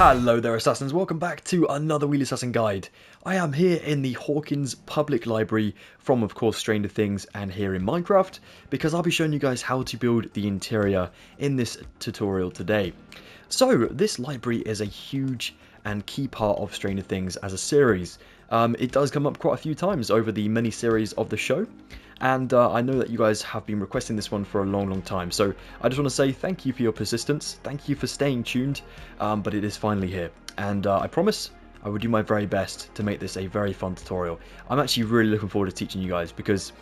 Hello there Assassins, welcome back to another Wheelassassin guide. I am here in the Hawkins Public Library from of course Stranger Things and here in Minecraft because I'll be showing you guys how to build the interior in this tutorial today. So this library is a huge and key part of Stranger Things as a series. It does come up quite a few times over the mini series of the show. And I know that you guys have been requesting this one for a long time, so I just want to say thank you for your persistence, thank you for staying tuned, but it is finally here, and I promise I will do my very best to make this a very fun tutorial. I'm actually really looking forward to teaching you guys because,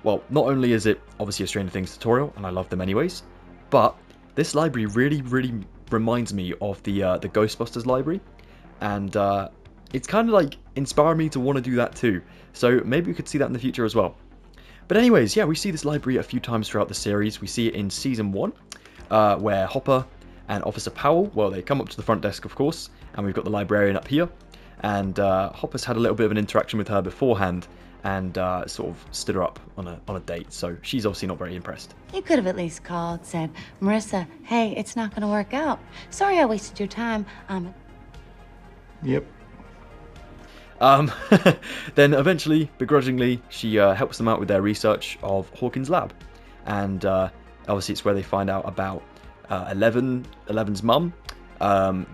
well, not only is it obviously a Stranger Things tutorial, and I love them anyways, but this library really reminds me of the Ghostbusters library, and it's kind of like inspired me to want to do that too, so maybe we could see that in the future as well. But anyways, yeah, we see this library a few times throughout the series. We see it in Season 1, where Hopper and Officer Powell, well, they come up to the front desk, of course, and we've got the librarian up here. And Hopper's had a little bit of an interaction with her beforehand, and sort of stood her up on a date, so she's obviously not very impressed. You could have at least called, said, Marissa, hey, it's not going to work out. Sorry I wasted your time. Yep. Then eventually, begrudgingly, she helps them out with their research of Hawkins Lab, and obviously it's where they find out about Eleven's mum.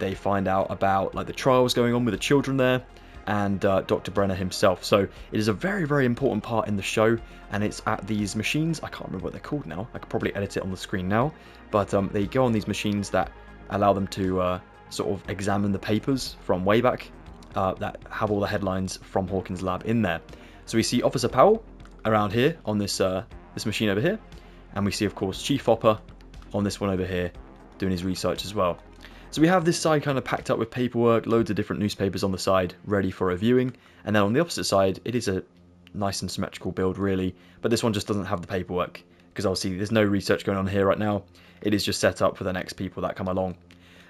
They find out about like the trials going on with the children there, and Dr. Brenner himself. So it is a very important part in the show, and it's at these machines. I can't remember what they're called now. I could probably edit it on the screen now, but they go on these machines that allow them to sort of examine the papers from way back. That have all the headlines from Hawkins Lab in there. So we see Officer Powell around here on this this machine over here, and we see of course Chief Hopper on this one over here doing his research as well. So we have this side kind of packed up with paperwork, loads of different newspapers on the side ready for reviewing, and then on the opposite side it is a nice and symmetrical build really, but this one just doesn't have the paperwork because obviously there's no research going on here right now. It is just set up for the next people that come along.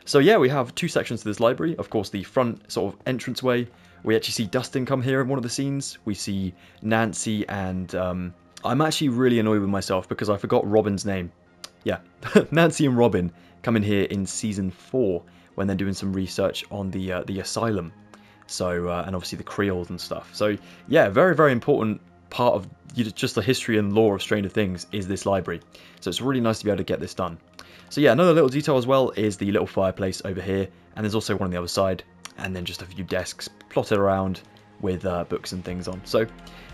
So yeah, we have two sections to this library. Of course, the front sort of entranceway. We actually see Dustin come here in one of the scenes. We see Nancy and I'm actually really annoyed with myself because I forgot Robin's name. Yeah, Nancy and Robin come in here in Season 4 when they're doing some research on the asylum. So and obviously the Creoles and stuff. So yeah, very important part of just the history and lore of Stranger Things is this library. So it's really nice to be able to get this done. So yeah, another little detail as well is the little fireplace over here, and there's also one on the other side, and then just a few desks plotted around with books and things on. So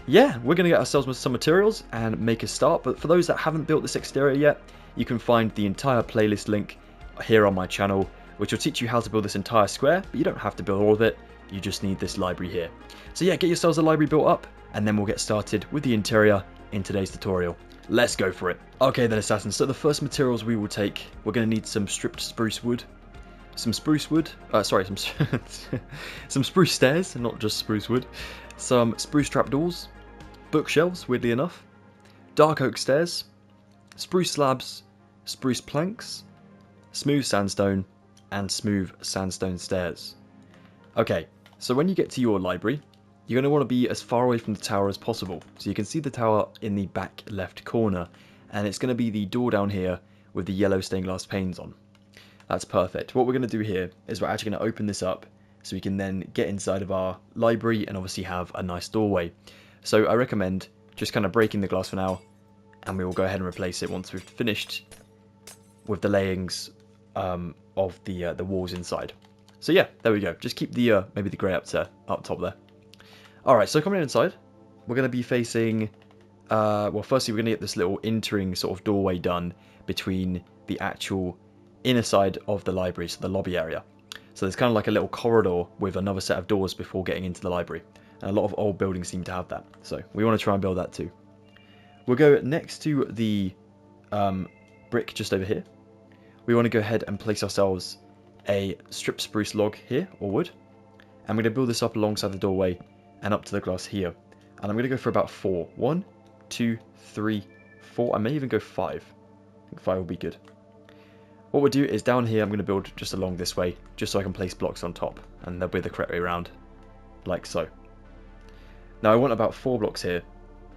yeah, we're going to get ourselves some materials and make a start, but for those that haven't built this exterior yet, you can find the entire playlist link here on my channel, which will teach you how to build this entire square, but you don't have to build all of it, you just need this library here. So yeah, get yourselves a library built up, and then we'll get started with the interior in today's tutorial. Let's go for it. Okay then Assassins, so the first materials we will take, we're going to need some stripped spruce wood, some spruce wood, some spruce stairs, not just spruce wood, some spruce trapdoors, bookshelves, weirdly enough, dark oak stairs, spruce slabs, spruce planks, smooth sandstone, and smooth sandstone stairs. Okay, so when you get to your library, you're going to want to be as far away from the tower as possible. So you can see the tower in the back left corner, and it's going to be the door down here with the yellow stained glass panes on. That's perfect. What we're going to do here is we're actually going to open this up so we can then get inside of our library and obviously have a nice doorway. So I recommend just kind of breaking the glass for now, and we will go ahead and replace it once we've finished with the layings of the walls inside. So yeah, there we go. Just keep the maybe the grey up top there. Alright, so coming inside, we're going to be facing, well firstly we're going to get this little entering sort of doorway done between the actual inner side of the library, so the lobby area. So there's kind of like a little corridor with another set of doors before getting into the library. And a lot of old buildings seem to have that, so we want to try and build that too. We'll go next to the brick just over here. We want to go ahead and place ourselves a stripped spruce log here, or wood. And we're going to build this up alongside the doorway and up to the glass here. And I'm going to go for about 4. 1, 2, 3, 4. I may even go 5. I think 5 will be good. What we'll do is down here I'm going to build just along this way, just so I can place blocks on top. And they'll be the correct way around, like so. Now I want about 4 blocks here,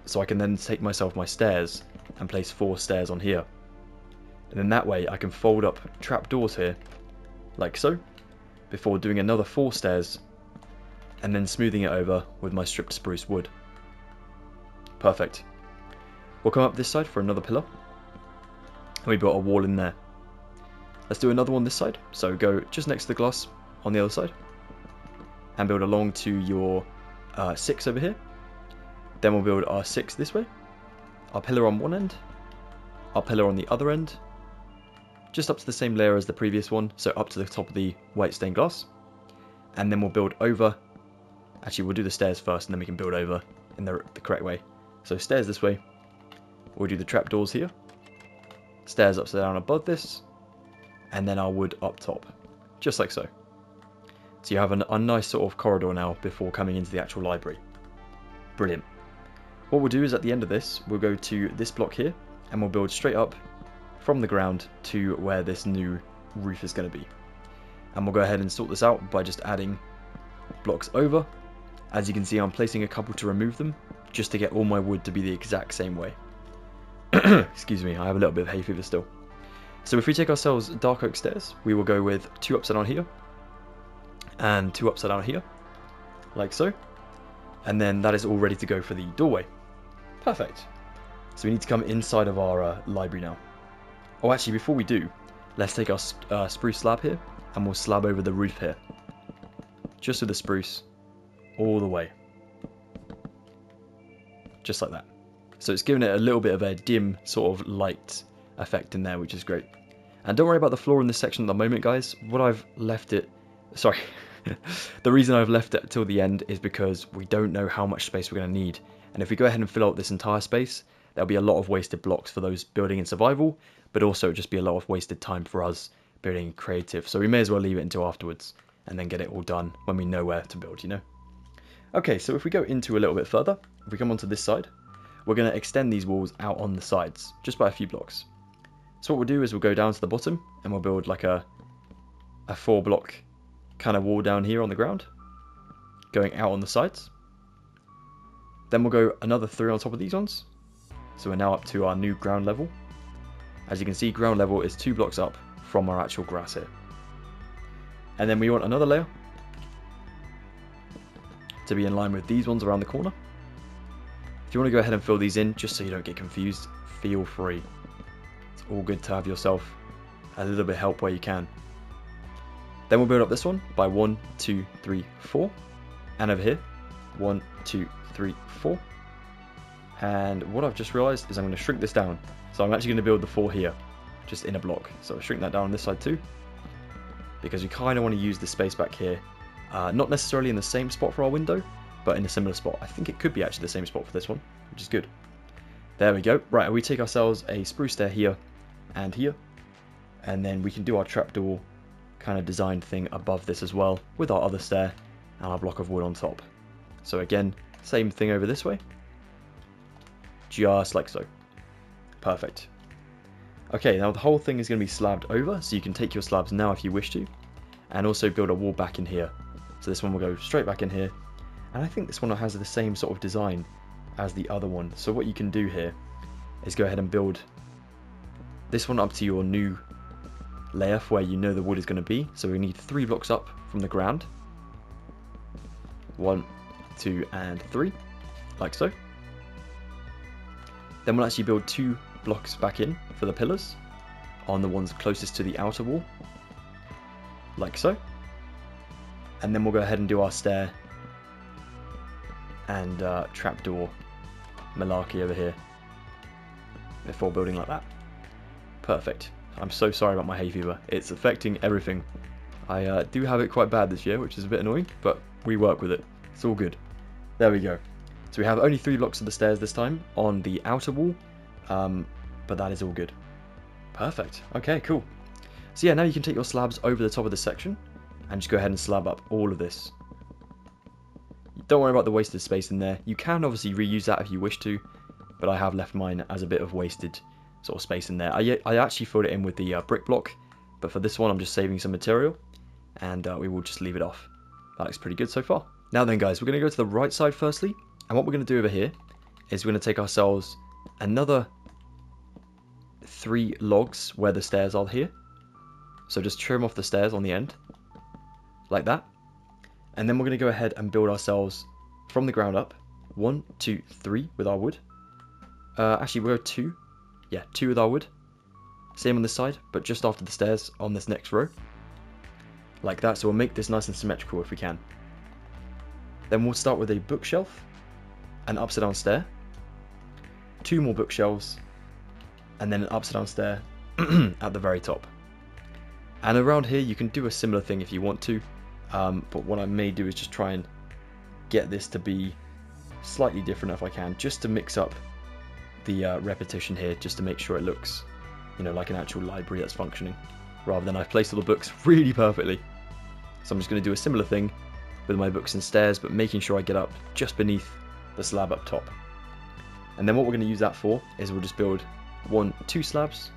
so I can then take myself my stairs and place 4 stairs on here. And then that way I can fold up trapdoors here, like so. before doing another 4 stairs and then smoothing it over with my stripped spruce wood. Perfect. We'll come up this side for another pillar. And we built a wall in there. Let's do another one this side. So go just next to the glass on the other side. And build along to your 6 over here. Then we'll build our 6 this way. Our pillar on one end. Our pillar on the other end. Just up to the same layer as the previous one. So up to the top of the white stained glass. And then we'll build over. Actually, we'll do the stairs first and then we can build over in the correct way. So stairs this way. We'll do the trapdoors here. Stairs upside down above this. And then our wood up top. Just like so. So you have a nice sort of corridor now before coming into the actual library. Brilliant. What we'll do is at the end of this, we'll go to this block here. And we'll build straight up from the ground to where this new roof is going to be. And we'll go ahead and sort this out by just adding blocks over. As you can see, I'm placing a couple to remove them, just to get all my wood to be the exact same way. Excuse me, I have a little bit of hay fever still. So if we take ourselves dark oak stairs, we will go with 2 upside down here, and 2 upside down here, like so. And then that is all ready to go for the doorway. Perfect. So we need to come inside of our library now. Oh, actually, before we do, let's take our spruce slab here, and we'll slab over the roof here. Just with the spruce, all the way. Just like that. So it's giving it a little bit of a dim sort of light effect in there, which is great. And don't worry about the floor in this section at the moment, guys. What I've left it... Sorry. The reason I've left it till the end is because we don't know how much space we're going to need. And if we go ahead and fill out this entire space, there'll be a lot of wasted blocks for those building in survival, but also just be a lot of wasted time for us building creative. So we may as well leave it until afterwards and then get it all done when we know where to build, you know? Okay, so if we go into a little bit further, if we come onto this side, we're going to extend these walls out on the sides, just by a few blocks. So what we'll do is we'll go down to the bottom, and we'll build like a 4 block kind of wall down here on the ground, going out on the sides. Then we'll go another 3 on top of these ones. So we're now up to our new ground level. As you can see, ground level is 2 blocks up from our actual grass here. And then we want another layer to be in line with these ones around the corner. If you want to go ahead and fill these in, just so you don't get confused, feel free. It's all good to have yourself a little bit of help where you can. Then we'll build up this one by 1, 2, 3, 4. And over here, 1, 2, 3, 4. And what I've just realised is I'm going to shrink this down. So I'm actually going to build the 4 here, just in a block. So I'll shrink that down on this side too. Because we kind of want to use the space back here. Not necessarily in the same spot for our window, but in a similar spot. I think it could be actually the same spot for this one, which is good. There we go. Right, we take ourselves a spruce stair here and here. And then we can do our trapdoor kind of design thing above this as well, with our other stair and our block of wood on top. So again, same thing over this way. Just like so. Perfect. Okay, now the whole thing is going to be slabbed over, so you can take your slabs now if you wish to. And also build a wall back in here. So this one will go straight back in here. And I think this one has the same sort of design as the other one. So what you can do here is go ahead and build this one up to your new layer for where you know the wood is going to be. So we need 3 blocks up from the ground. 1, 2, and 3. Like so. Then we'll actually build 2 blocks back in for the pillars on the ones closest to the outer wall. Like so. And then we'll go ahead and do our stair and trapdoor malarkey over here before building like that. Perfect. I'm so sorry about my hay fever. It's affecting everything. I do have it quite bad this year, which is a bit annoying, but we work with it. It's all good. There we go. So we have only 3 blocks of the stairs this time on the outer wall, but that is all good. Perfect. Okay, cool. So yeah, now you can take your slabs over the top of this section and just go ahead and slab up all of this. Don't worry about the wasted space in there. You can obviously reuse that if you wish to, but I have left mine as a bit of wasted sort of space in there. I actually filled it in with the brick block, but for this one I'm just saving some material, and we will just leave it off. That looks pretty good so far. Now then guys, we're going to go to the right side firstly, and what we're going to do over here is we're going to take ourselves another 3 logs where the stairs are here. So just trim off the stairs on the end, like that. And then we're going to go ahead and build ourselves from the ground up 1, 2, 3 with our wood. Actually, we'll go 2. Yeah, 2 with our wood. Same on this side, but just after the stairs on this next row. Like that, so we'll make this nice and symmetrical if we can. Then we'll start with a bookshelf, an upside down stair, 2 more bookshelves, and then an upside down stair at the very top. And around here you can do a similar thing if you want to, but what I may do is just try and get this to be slightly different if I can, just to mix up the repetition here, just to make sure it looks, you know, like an actual library that's functioning, rather than I've placed all the books really perfectly. So I'm just going to do a similar thing with my books and stairs, but making sure I get up just beneath the slab up top. And then what we're going to use that for is we'll just build 1, 2 slabs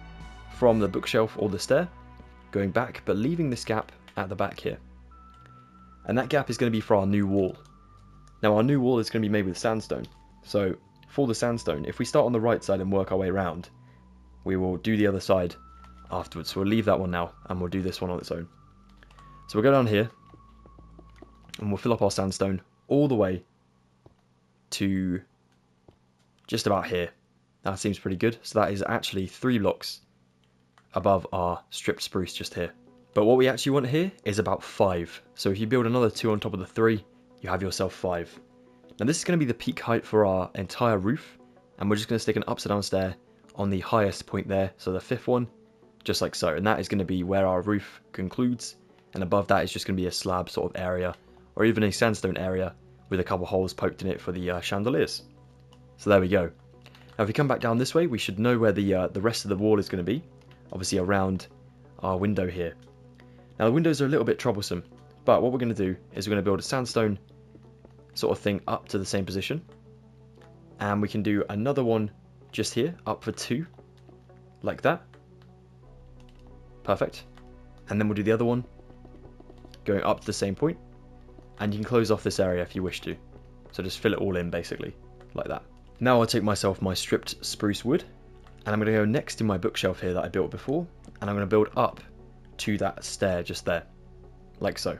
from the bookshelf or the stair, going back, but leaving this gap at the back here. And that gap is going to be for our new wall. Now our new wall is going to be made with sandstone. So for the sandstone, if we start on the right side and work our way around, we will do the other side afterwards. So we'll leave that one now, and we'll do this one on its own. So we'll go down here, and we'll fill up our sandstone all the way to just about here. That seems pretty good. So that is actually 3 blocks above our stripped spruce just here. But what we actually want here is about 5. So if you build another 2 on top of the 3, you have yourself 5. Now this is going to be the peak height for our entire roof, and we're just going to stick an upside down stair on the highest point there, so the 5th one, just like so. And that is going to be where our roof concludes, and above that is just going to be a slab sort of area, or even a sandstone area with a couple holes poked in it for the chandeliers. So there we go. Now if we come back down this way, we should know where the rest of the wall is going to be, obviously around our window here. Now the windows are a little bit troublesome, but what we're going to do is we're going to build a sandstone sort of thing up to the same position, and we can do another one just here up for 2, like that. Perfect. And then we'll do the other one going up to the same point, and you can close off this area if you wish to, so just fill it all in basically like that. Now I'll take myself my stripped spruce wood, and I'm going to go next to my bookshelf here that I built before, and I'm going to build up to that stair just there, like so.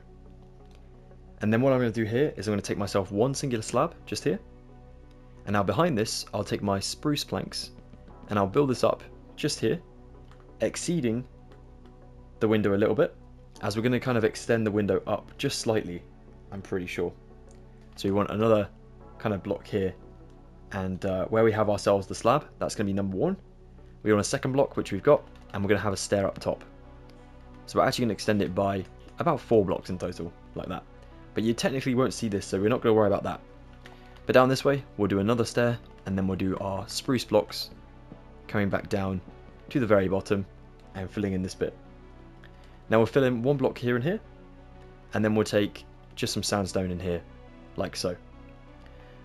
And then what I'm going to do here is I'm going to take myself 1 singular slab just here, and now behind this I'll take my spruce planks and I'll build this up just here, exceeding the window a little bit, as we're going to kind of extend the window up just slightly, I'm pretty sure. So we want another kind of block here, and where we have ourselves the slab, that's going to be number 1. We want a second block, which we've got, and we're going to have a stair up top. So we're actually going to extend it by about 4 blocks in total, like that. But you technically won't see this, so we're not going to worry about that. But down this way, we'll do another stair, and then we'll do our spruce blocks, coming back down to the very bottom, and filling in this bit. Now we'll fill in 1 block here and here, and then we'll take just some sandstone in here, like so.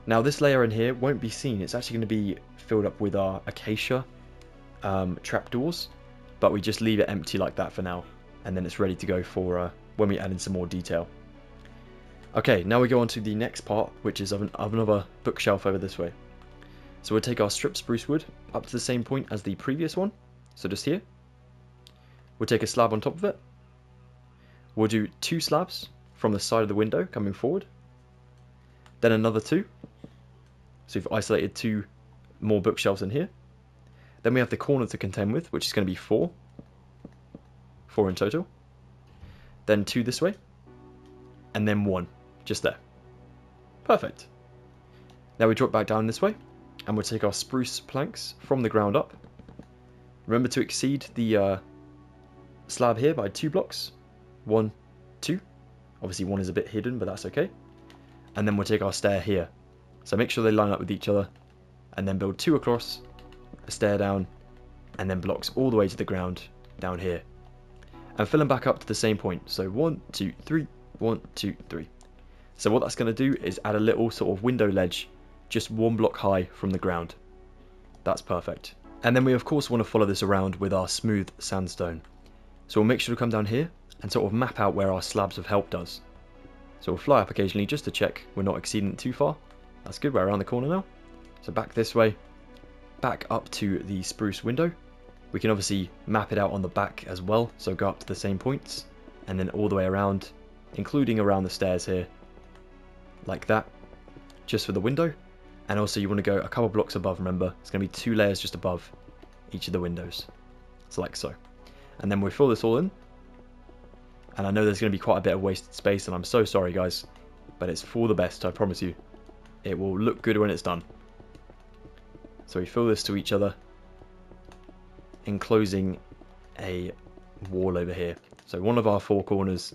Now this layer in here won't be seen, it's actually going to be filled up with our acacia trapdoors, but we just leave it empty like that for now, and then it's ready to go for when we add in some more detail. Okay, now we go on to the next part, which is of another bookshelf over this way. So we'll take our stripped spruce wood up to the same point as the previous one, so just here. We'll take a slab on top of it. We'll do 2 slabs from the side of the window coming forward, then another 2. So we've isolated 2 more bookshelves in here. Then we have the corner to contend with, which is going to be 4 in total. Then 2 this way, and then 1 just there. Perfect. Now we drop back down this way, and we'll take our spruce planks from the ground up. Remember to exceed the slab here by 2 blocks. 1, 2. Obviously 1 is a bit hidden, but that's okay. And then we'll take our stair here. So make sure they line up with each other, and then build 2 across, a stair down, and then blocks all the way to the ground down here. And fill them back up to the same point. So 1, 2, 3, 1, 2, 3. So what that's going to do is add a little sort of window ledge just 1 block high from the ground. That's perfect. And then we of course want to follow this around with our smooth sandstone. So we'll make sure to come down here and sort of map out where our slabs of help does. So we'll fly up occasionally just to check we're not exceeding it too far. That's good, we're around the corner now. So back this way, back up to the spruce window. We can obviously map it out on the back as well, so go up to the same points, and then all the way around including around the stairs here, like that, just for the window. And also you want to go a couple blocks above, remember, it's going to be 2 layers just above each of the windows. So like so. And then we fill this all in. And I know there's going to be quite a bit of wasted space, and I'm so sorry guys, but it's for the best, I promise you. It will look good when it's done. So we fill this to each other, enclosing a wall over here. So one of our 4 corners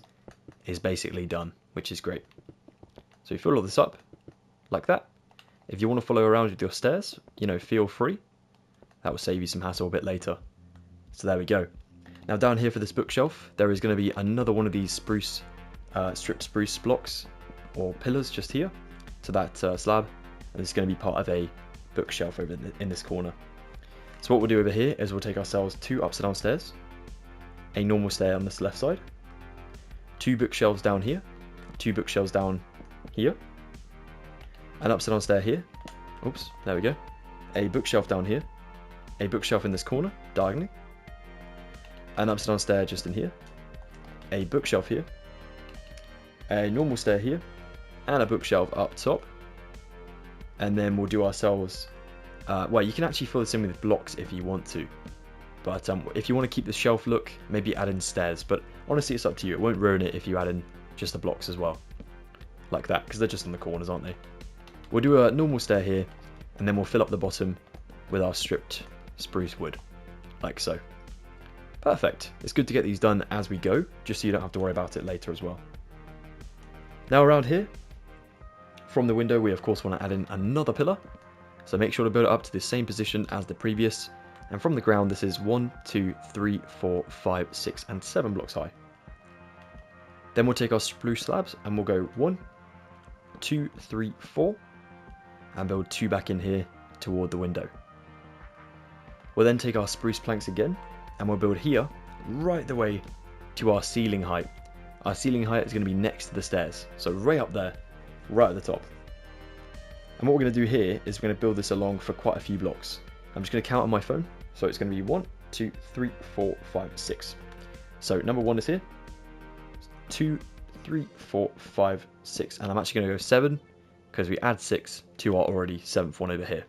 is basically done, which is great. So you fill all this up like that. If you want to follow around with your stairs, you know, feel free. That will save you some hassle a bit later. So there we go. Now down here for this bookshelf, there is going to be another one of these spruce, stripped spruce blocks or pillars just here to that slab, and it's going to be part of a bookshelf over in this corner. So what we'll do over here is we'll take ourselves 2 upside down stairs, a normal stair on this left side, 2 bookshelves down here, 2 bookshelves down here, an upside down stair here, oops, there we go, a bookshelf down here, a bookshelf in this corner, diagonally, an upside down stair just in here, a bookshelf here, a normal stair here, and a bookshelf up top. And then we'll do ourselves, well, you can actually fill this in with blocks if you want to, but if you want to keep the shelf look, maybe add in stairs, but honestly it's up to you. It won't ruin it if you add in just the blocks as well, like that, because they're just on the corners, aren't they? We'll do a normal stair here, and then we'll fill up the bottom with our stripped spruce wood, like so. Perfect. It's good to get these done as we go, just so you don't have to worry about it later as well. Now around here, from the window, we of course want to add in another pillar. So make sure to build it up to the same position as the previous. And from the ground, this is 1, 2, 3, 4, 5, 6, and 7 blocks high. Then we'll take our spruce slabs and we'll go 1, 2, 3, 4, and build 2 back in here toward the window. We'll then take our spruce planks again, and we'll build here right the way to our ceiling height. Our ceiling height is going to be next to the stairs, so right up there, right at the top. And what we're going to do here is we're going to build this along for quite a few blocks. I'm just going to count on my phone, so it's going to be 1, 2, 3, 4, 5, 6. So number 1 is here, 2, 3, 4, 5, 6, and I'm actually going to go 7 because we add 6 to our already 7th one over here.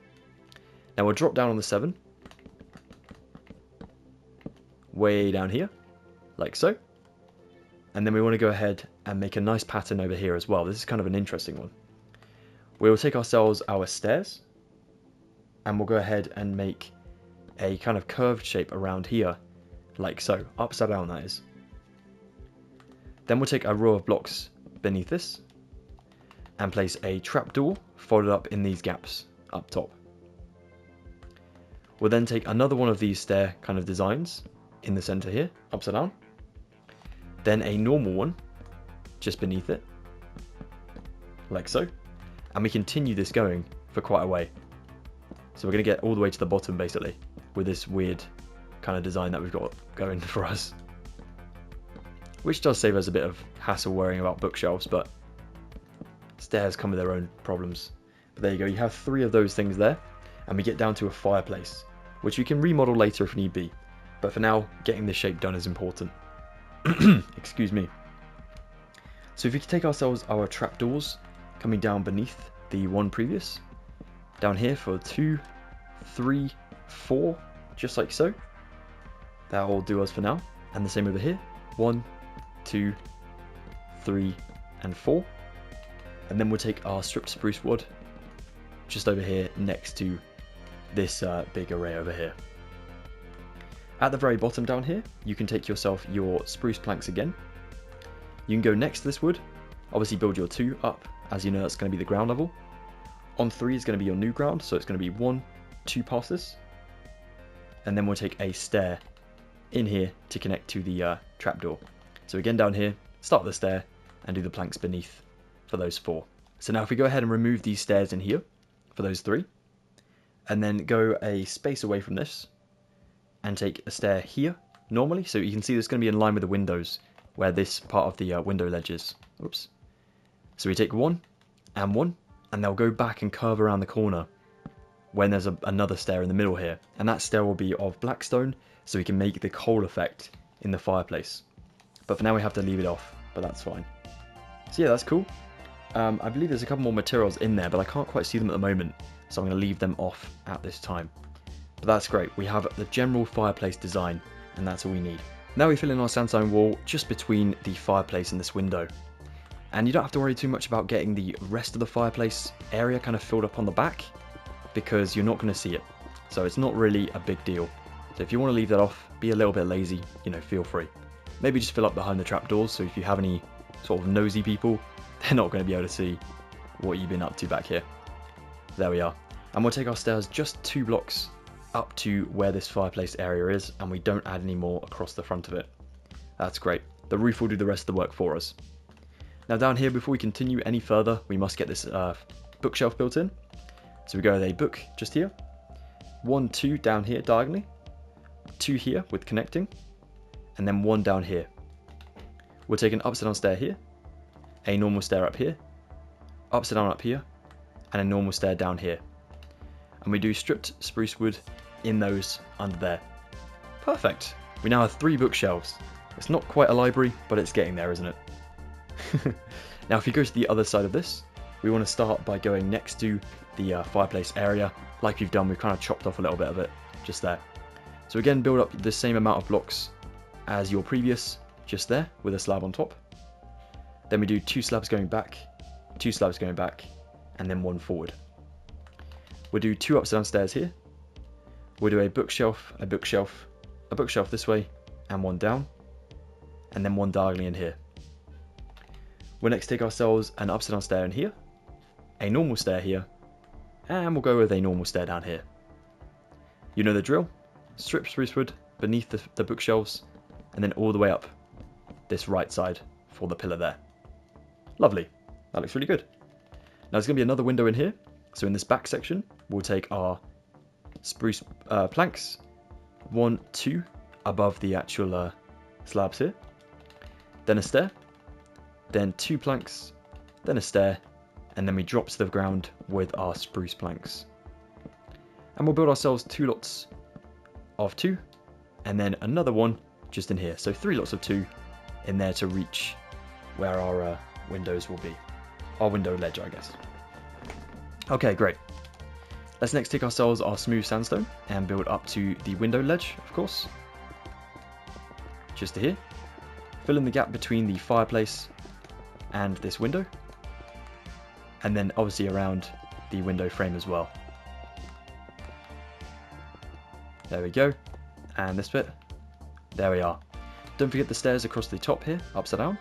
Now we'll drop down on the 7, way down here, like so. And then we want to go ahead and make a nice pattern over here as well. This is kind of an interesting one. We will take ourselves our stairs, and we'll go ahead and make a kind of curved shape around here, like so, upside down that is. Then we'll take a row of blocks beneath this, and place a trapdoor folded up in these gaps up top. We'll then take another one of these stair kind of designs in the center here, upside down. Then a normal one just beneath it, like so. And we continue this going for quite a way. So we're going to get all the way to the bottom basically with this weird kind of design that we've got going for us. Which does save us a bit of hassle worrying about bookshelves, but stairs come with their own problems. But there you go, you have 3 of those things there, and we get down to a fireplace, which we can remodel later if need be. But for now, getting this shape done is important. Excuse me. So if we could take ourselves our trapdoors coming down beneath the one previous, down here for 2, 3, 4, just like so. That will do us for now. And the same over here, 1, 2, 3, and 4. And then we'll take our stripped spruce wood just over here next to this big array over here. At the very bottom down here, you can take yourself your spruce planks again. You can go next to this wood, obviously build your 2 up, as you know that's going to be the ground level. On 3 is going to be your new ground, so it's going to be 1, 2 past this. And then we'll take a stair in here to connect to the trapdoor. So again down here, start the stair and do the planks beneath for those 4. So now if we go ahead and remove these stairs in here for those 3, and then go a space away from this, and take a stair here normally, so you can see it's going to be in line with the windows where this part of the window ledge is. Oops. So we take 1 and 1, and they'll go back and curve around the corner when there's another stair in the middle here, and that stair will be of black stone, so we can make the coal effect in the fireplace. But for now we have to leave it off, but that's fine. So yeah, that's cool. I believe there's a couple more materials in there, but I can't quite see them at the moment, so I'm going to leave them off at this time. But that's great. We have the general fireplace design, and that's all we need. Now we fill in our sandstone wall just between the fireplace and this window. And you don't have to worry too much about getting the rest of the fireplace area kind of filled up on the back, because you're not going to see it. So it's not really a big deal. So if you want to leave that off, be a little bit lazy, you know, feel free. Maybe just fill up behind the trapdoors, so if you have any sort of nosy people, they're not going to be able to see what you've been up to back here. There we are. And we'll take our stairs just 2 blocks up to where this fireplace area is, and we don't add any more across the front of it. That's great. The roof will do the rest of the work for us. Now down here, before we continue any further, we must get this bookshelf built in. So we go with a book just here. 1, 2 down here diagonally. 2 here with connecting. And then 1 down here. We'll take an upside down stair here. A normal stair up here. Upside down up here. And a normal stair down here. And we do stripped spruce wood in those under there. Perfect. We now have 3 bookshelves. It's not quite a library, but it's getting there, isn't it? Now if you go to the other side of this, we want to start by going next to the fireplace area. Like we've done, we've kind of chopped off a little bit of it, just there. So again, build up the same amount of blocks as your previous, just there, with a slab on top. Then we do 2 slabs going back, 2 slabs going back, and then 1 forward. We'll do 2 upside down stairs here. We'll do a bookshelf, a bookshelf, a bookshelf this way, and 1 down, and then 1 diagonally in here. We'll next take ourselves an upside down stair in here, a normal stair here, and we'll go with a normal stair down here. You know the drill. Strip spruce wood beneath the bookshelves, and then all the way up this right side for the pillar there. Lovely. That looks really good. Now there's going to be another window in here. So in this back section, we'll take our spruce planks, 1, 2 above the actual slabs here, then a stair, then 2 planks, then a stair, and then we drop to the ground with our spruce planks. And we'll build ourselves 2 lots of 2, and then another one just in here. So 3 lots of 2 in there to reach where our windows will be. Our window ledge, I guess. Okay, great. Let's next take ourselves our smooth sandstone and build up to the window ledge, of course. Just to here. Fill in the gap between the fireplace and this window. And then obviously around the window frame as well. There we go. And this bit. There we are. Don't forget the stairs across the top here, upside down.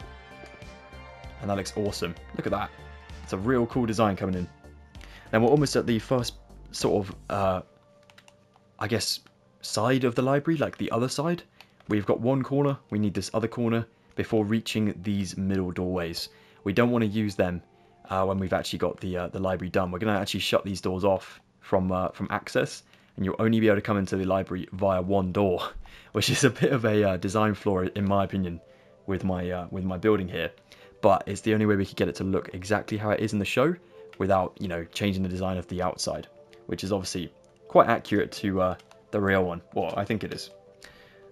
And that looks awesome. Look at that. It's a real cool design coming in. Now we're almost at the first sort of, I guess, side of the library, like the other side. We've got one corner, we need this other corner before reaching these middle doorways. We don't want to use them when we've actually got the library done. We're going to actually shut these doors off from access, and you'll only be able to come into the library via one door, which is a bit of a design flaw in my opinion with my building here. But it's the only way we could get it to look exactly how it is in the show without, you know, changing the design of the outside, which is obviously quite accurate to the real one. Well, I think it is.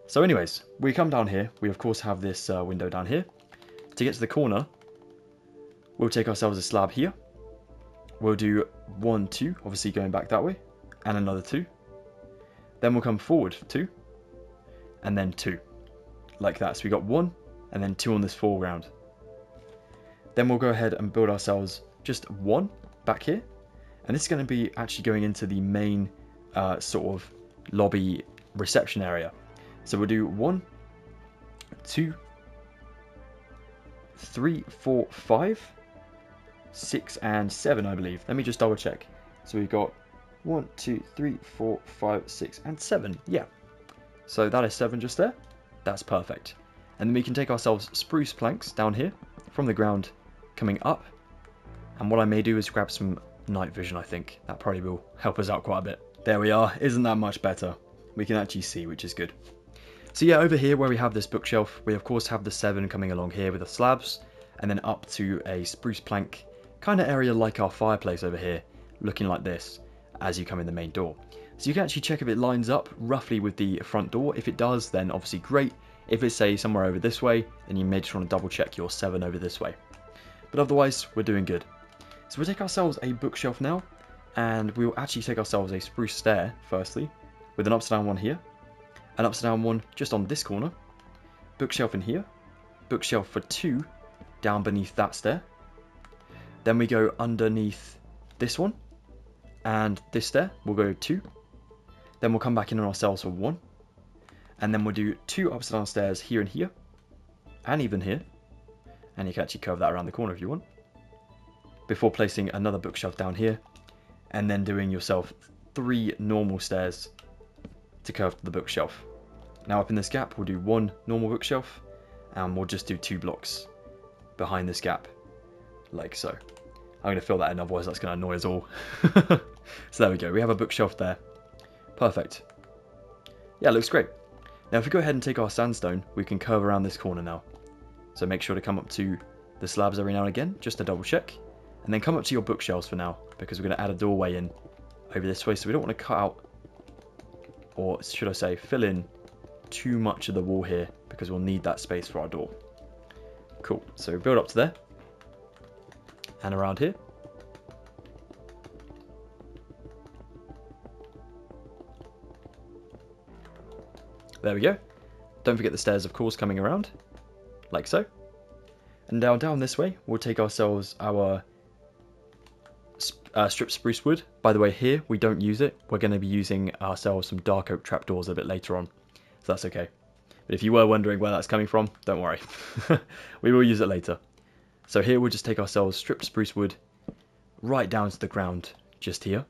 So anyways, we come down here. We of course have this window down here. To get to the corner, we'll take ourselves a slab here. We'll do 1, 2, obviously going back that way, and another 2. Then we'll come forward 2, and then 2, like that. So we got 1, and then 2 on this foreground. Then we'll go ahead and build ourselves just 1 back here, and this is going to be actually going into the main sort of lobby reception area. So we'll do 1, 2, 3, 4, 5, 6, and 7, I believe. Let me just double check. So we've got 1, 2, 3, 4, 5, 6, and 7. Yeah. So that is 7 just there. That's perfect. And then we can take ourselves spruce planks down here from the ground coming up. And what I may do is grab some night vision, I think. That probably will help us out quite a bit. There we are. Isn't that much better? We can actually see, which is good. So yeah, over here where we have this bookshelf, we of course have the 7 coming along here with the slabs, and then up to a spruce plank kind of area like our fireplace over here, looking like this as you come in the main door. So you can actually check if it lines up roughly with the front door. If it does, then obviously great. If it's say somewhere over this way, then you may just want to double check your 7 over this way. But otherwise, we're doing good. So we'll take ourselves a bookshelf now, and we'll actually take ourselves a spruce stair, firstly, with an upside down one here, an upside down one just on this corner, bookshelf in here, bookshelf for 2 down beneath that stair. Then we go underneath this one, and this stair will go 2. Then we'll come back in on ourselves for 1, and then we'll do 2 upside down stairs here and here, and even here, and you can actually curve that around the corner if you want, before placing another bookshelf down here, and then doing yourself 3 normal stairs to curve to the bookshelf. Now up in this gap we'll do 1 normal bookshelf, and we'll just do 2 blocks behind this gap, like so. I'm going to fill that in, otherwise that's going to annoy us all. So there we go, we have a bookshelf there. Perfect. Yeah, it looks great. Now if we go ahead and take our sandstone, we can curve around this corner now. So make sure to come up to the slabs every now and again, just to double check. And then come up to your bookshelves for now, because we're going to add a doorway in over this way, so we don't want to cut out, or should I say, fill in too much of the wall here, because we'll need that space for our door. Cool, so build up to there, and around here. There we go. Don't forget the stairs, of course, coming around, like so. And now down this way, we'll take ourselves our stripped spruce wood. By the way, here, we don't use it. We're going to be using ourselves some dark oak trapdoors a bit later on, so that's okay. But if you were wondering where that's coming from, don't worry. We will use it later. So here, we'll just take ourselves stripped spruce wood right down to the ground, just here,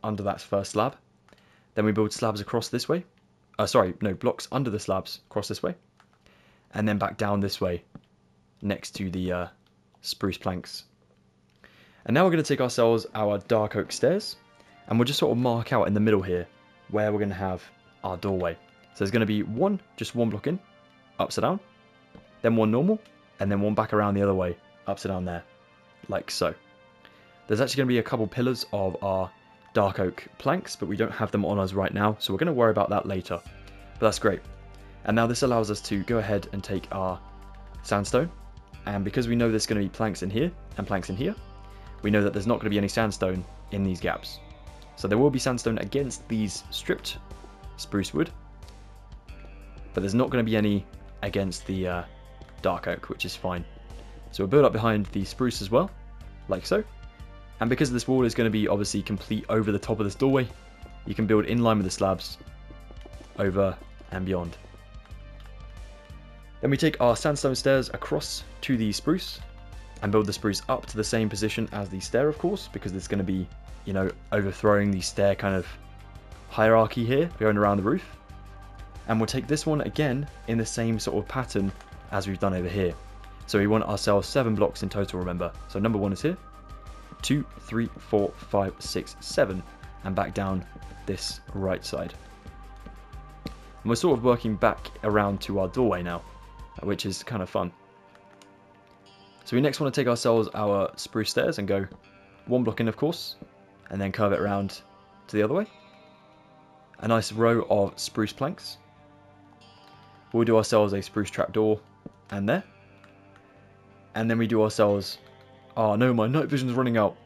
under that first slab. Then we build slabs across this way. Blocks under the slabs across this way. And then back down this way, next to the spruce planks. And now we're going to take ourselves our dark oak stairs, and we'll just sort of mark out in the middle here where we're going to have our doorway. So there's going to be just one block in, upside down, then 1 normal, and then 1 back around the other way, upside down there, like so. There's actually going to be a couple pillars of our dark oak planks, but we don't have them on us right now, so we're going to worry about that later. But that's great. And now this allows us to go ahead and take our sandstone, and because we know there's going to be planks in here and planks in here, we know that there's not going to be any sandstone in these gaps. So there will be sandstone against these stripped spruce wood, but there's not going to be any against the dark oak, which is fine. So we'll build up behind the spruce as well, like so. And because this wall is going to be obviously complete over the top of this doorway, you can build in line with the slabs over and beyond. Then we take our sandstone stairs across to the spruce and build the spruce up to the same position as the stair, of course, because it's going to be, you know, overthrowing the stair kind of hierarchy here, going around the roof. And we'll take this one again in the same sort of pattern as we've done over here. So we want ourselves 7 blocks in total, remember. So number 1 is here, 2, 3, 4, 5, 6, 7, and back down this right side. And we're sort of working back around to our doorway now, which is kind of fun. So we next want to take ourselves our spruce stairs and go 1 block in, of course, and then curve it around to the other way. A nice row of spruce planks. We'll do ourselves a spruce trapdoor and there. And then we do ourselves, oh no, my night vision's running out.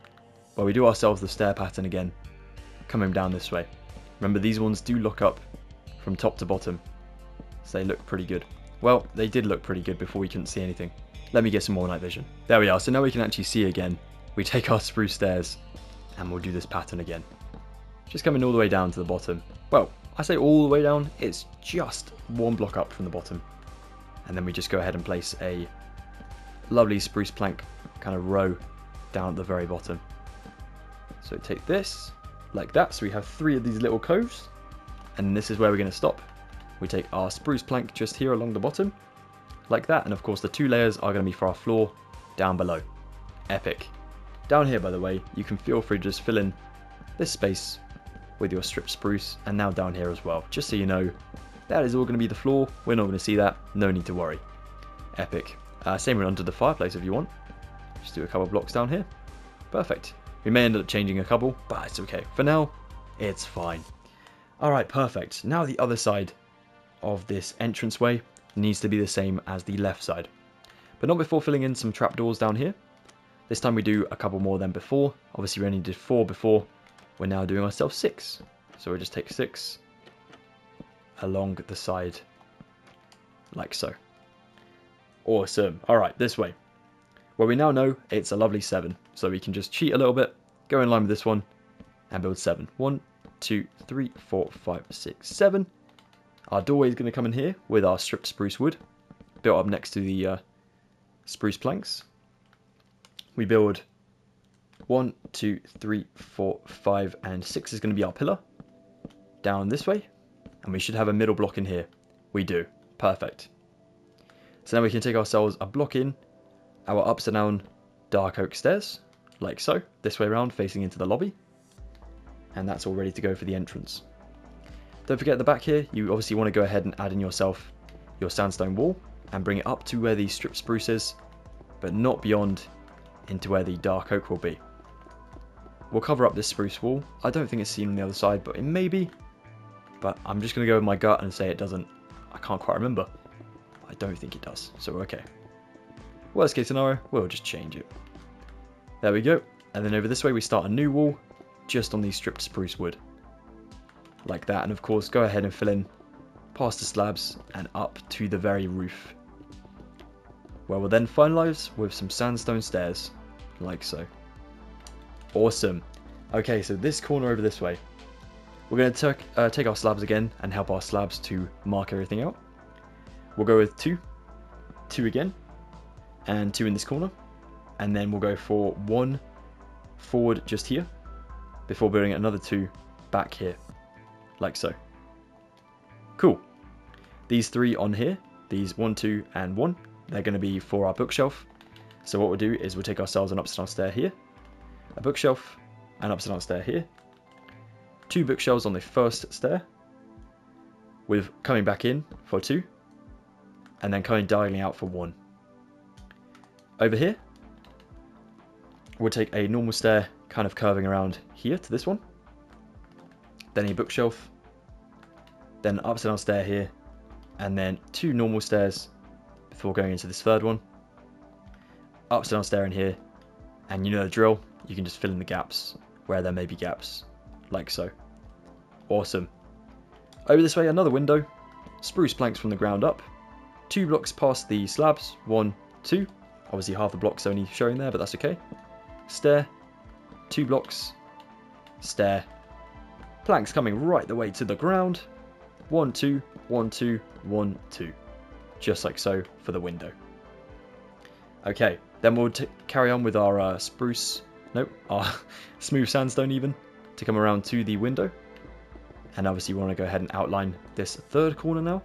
Well, we do ourselves the stair pattern again, coming down this way. Remember, these ones do look up from top to bottom, so they look pretty good. Well, they did look pretty good before we couldn't see anything. Let me get some more night vision. There we are, so now we can actually see again. We take our spruce stairs, and we'll do this pattern again. Just coming all the way down to the bottom. Well, I say all the way down, it's just 1 block up from the bottom. And then we just go ahead and place a lovely spruce plank kind of row down at the very bottom. So take this, like that, so we have 3 of these little coves. And this is where we're going to stop. We take our spruce plank just here along the bottom, like that, and of course the 2 layers are going to be for our floor down below. Epic. Down here, by the way, you can feel free to just fill in this space with your stripped spruce, and now down here as well, just so you know that is all going to be the floor. We're not going to see that, no need to worry. Epic. Same with under the fireplace if you want. Just do a couple blocks down here. Perfect. We may end up changing a couple, but it's okay. For now, it's fine. Alright, perfect. Now the other side of this entranceway needs to be the same as the left side, but not before filling in some trapdoors down here. This time we do a couple more than before. Obviously we only did 4 before. We're now doing ourselves 6. So we'll just take 6 along the side like so. Awesome. Alright, this way. Well, we now know it's a lovely 7. So we can just cheat a little bit, go in line with this one, and build 7. 1, 2, 3, 4, 5, 6, 7. Our doorway is going to come in here with our stripped spruce wood, built up next to the spruce planks. We build 1, 2, 3, 4, 5, and 6 is going to be our pillar. Down this way. And we should have a middle block in here. We do. Perfect. So now we can take ourselves a block in our upside down dark oak stairs, like so, this way around, facing into the lobby. And that's all ready to go for the entrance. Don't forget at the back here, you obviously want to go ahead and add in yourself your sandstone wall and bring it up to where the stripped spruce is, but not beyond into where the dark oak will be. We'll cover up this spruce wall. I don't think it's seen on the other side, but it may be. But I'm just going to go with my gut and say it doesn't. I can't quite remember. I don't think it does, so we're okay. Worst case scenario, we'll just change it. There we go. And then over this way we start a new wall, just on the stripped spruce wood. Like that, and of course go ahead and fill in past the slabs and up to the very roof. Where we'll then finalize with some sandstone stairs, like so. Awesome. Okay, so this corner over this way. We're going to take our slabs again and help our slabs to mark everything out. We'll go with 2, 2 again, and 2 in this corner. And then we'll go for 1 forward just here, before building another 2 back here, like so. Cool. These 3 on here, these 1, 2, and 1, they're going to be for our bookshelf. So what we'll do is we'll take ourselves an upside down stair here, a bookshelf, an upside down stair here, 2 bookshelves on the first stair, with coming back in for 2, and then coming diagonally out for 1. Over here, we'll take a normal stair kind of curving around here to this one, then a bookshelf, then an upside down stair here, and then 2 normal stairs before going into this third one, upside down stair in here, and you know the drill, you can just fill in the gaps where there may be gaps, like so. Awesome. Over this way, another window, spruce planks from the ground up, 2 blocks past the slabs, 1, 2, obviously half the block's only showing there, but that's okay. Stair, 2 blocks, stair, planks coming right the way to the ground, 1, 2, 1, 2, 1, 2, just like so for the window. Okay, then we'll carry on with our our smooth sandstone even, to come around to the window. And obviously we want to go ahead and outline this third corner now.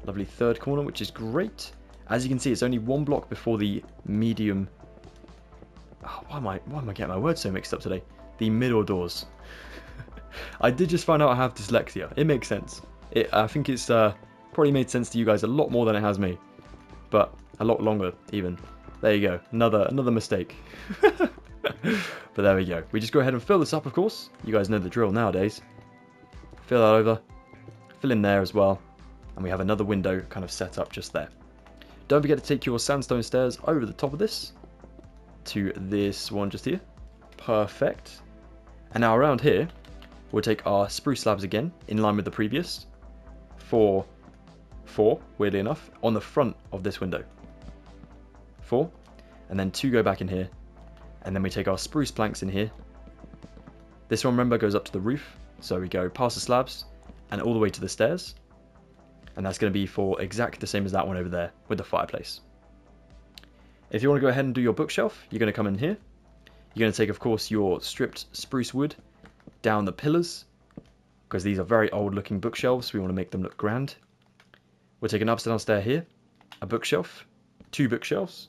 Lovely third corner, which is great. As you can see, it's only 1 block before the medium... Oh, why am I getting my words so mixed up today? The middle doors. I did just find out I have dyslexia. It makes sense. I think it's probably made sense to you guys a lot more than it has me. But a lot longer, even. There you go. Another mistake. But there we go. We just go ahead and fill this up, of course. You guys know the drill nowadays. Fill that over. Fill in there as well. And we have another window kind of set up just there. Don't forget to take your sandstone stairs over the top of this. To this one just here. Perfect. And now around here, we'll take our spruce slabs again, in line with the previous. 4, weirdly enough, on the front of this window. 4. And then 2 go back in here. And then we take our spruce planks in here. This one, remember, goes up to the roof. So we go past the slabs and all the way to the stairs. And that's going to be for exactly the same as that one over there with the fireplace. If you want to go ahead and do your bookshelf, you're going to come in here. You're going to take, of course, your stripped spruce wood down the pillars, because these are very old looking bookshelves. We want to make them look grand. We'll take an upside down stair here, a bookshelf, 2 bookshelves,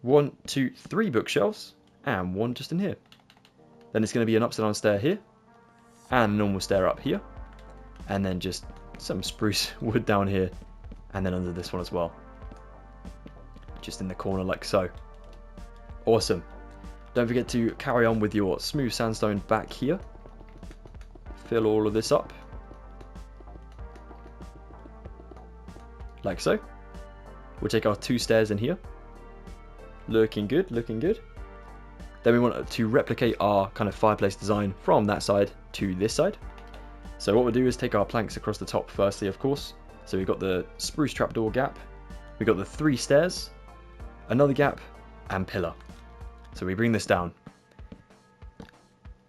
1, 2, 3 bookshelves, and 1 just in here. Then it's going to be an upside down stair here, and a normal stair up here, and then just some spruce wood down here, and then under this one as well. Just in the corner like so. Awesome. Don't forget to carry on with your smooth sandstone back here. Fill all of this up. Like so. We'll take our 2 stairs in here. Looking good, looking good. Then we want to replicate our kind of fireplace design from that side to this side. So what we'll do is take our planks across the top firstly, of course. So we've got the spruce trapdoor gap, we've got the 3 stairs, another gap, and pillar. So we bring this down.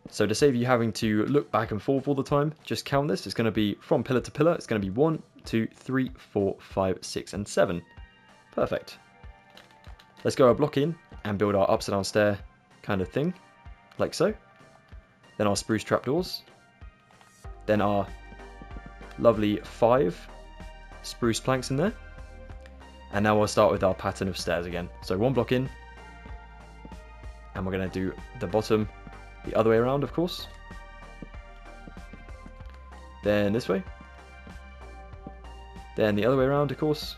So to save you having to look back and forth all the time, just count this. It's going to be from pillar to pillar. It's going to be 1, 2, 3, 4, 5, 6, and 7. Perfect. Let's go our block in and build our upside down stair kind of thing, like so. Then our spruce trapdoors. Then our lovely 5 spruce planks in there. And now we'll start with our pattern of stairs again. So 1 block in. And we're going to do the bottom the other way around, of course. Then this way. Then the other way around, of course.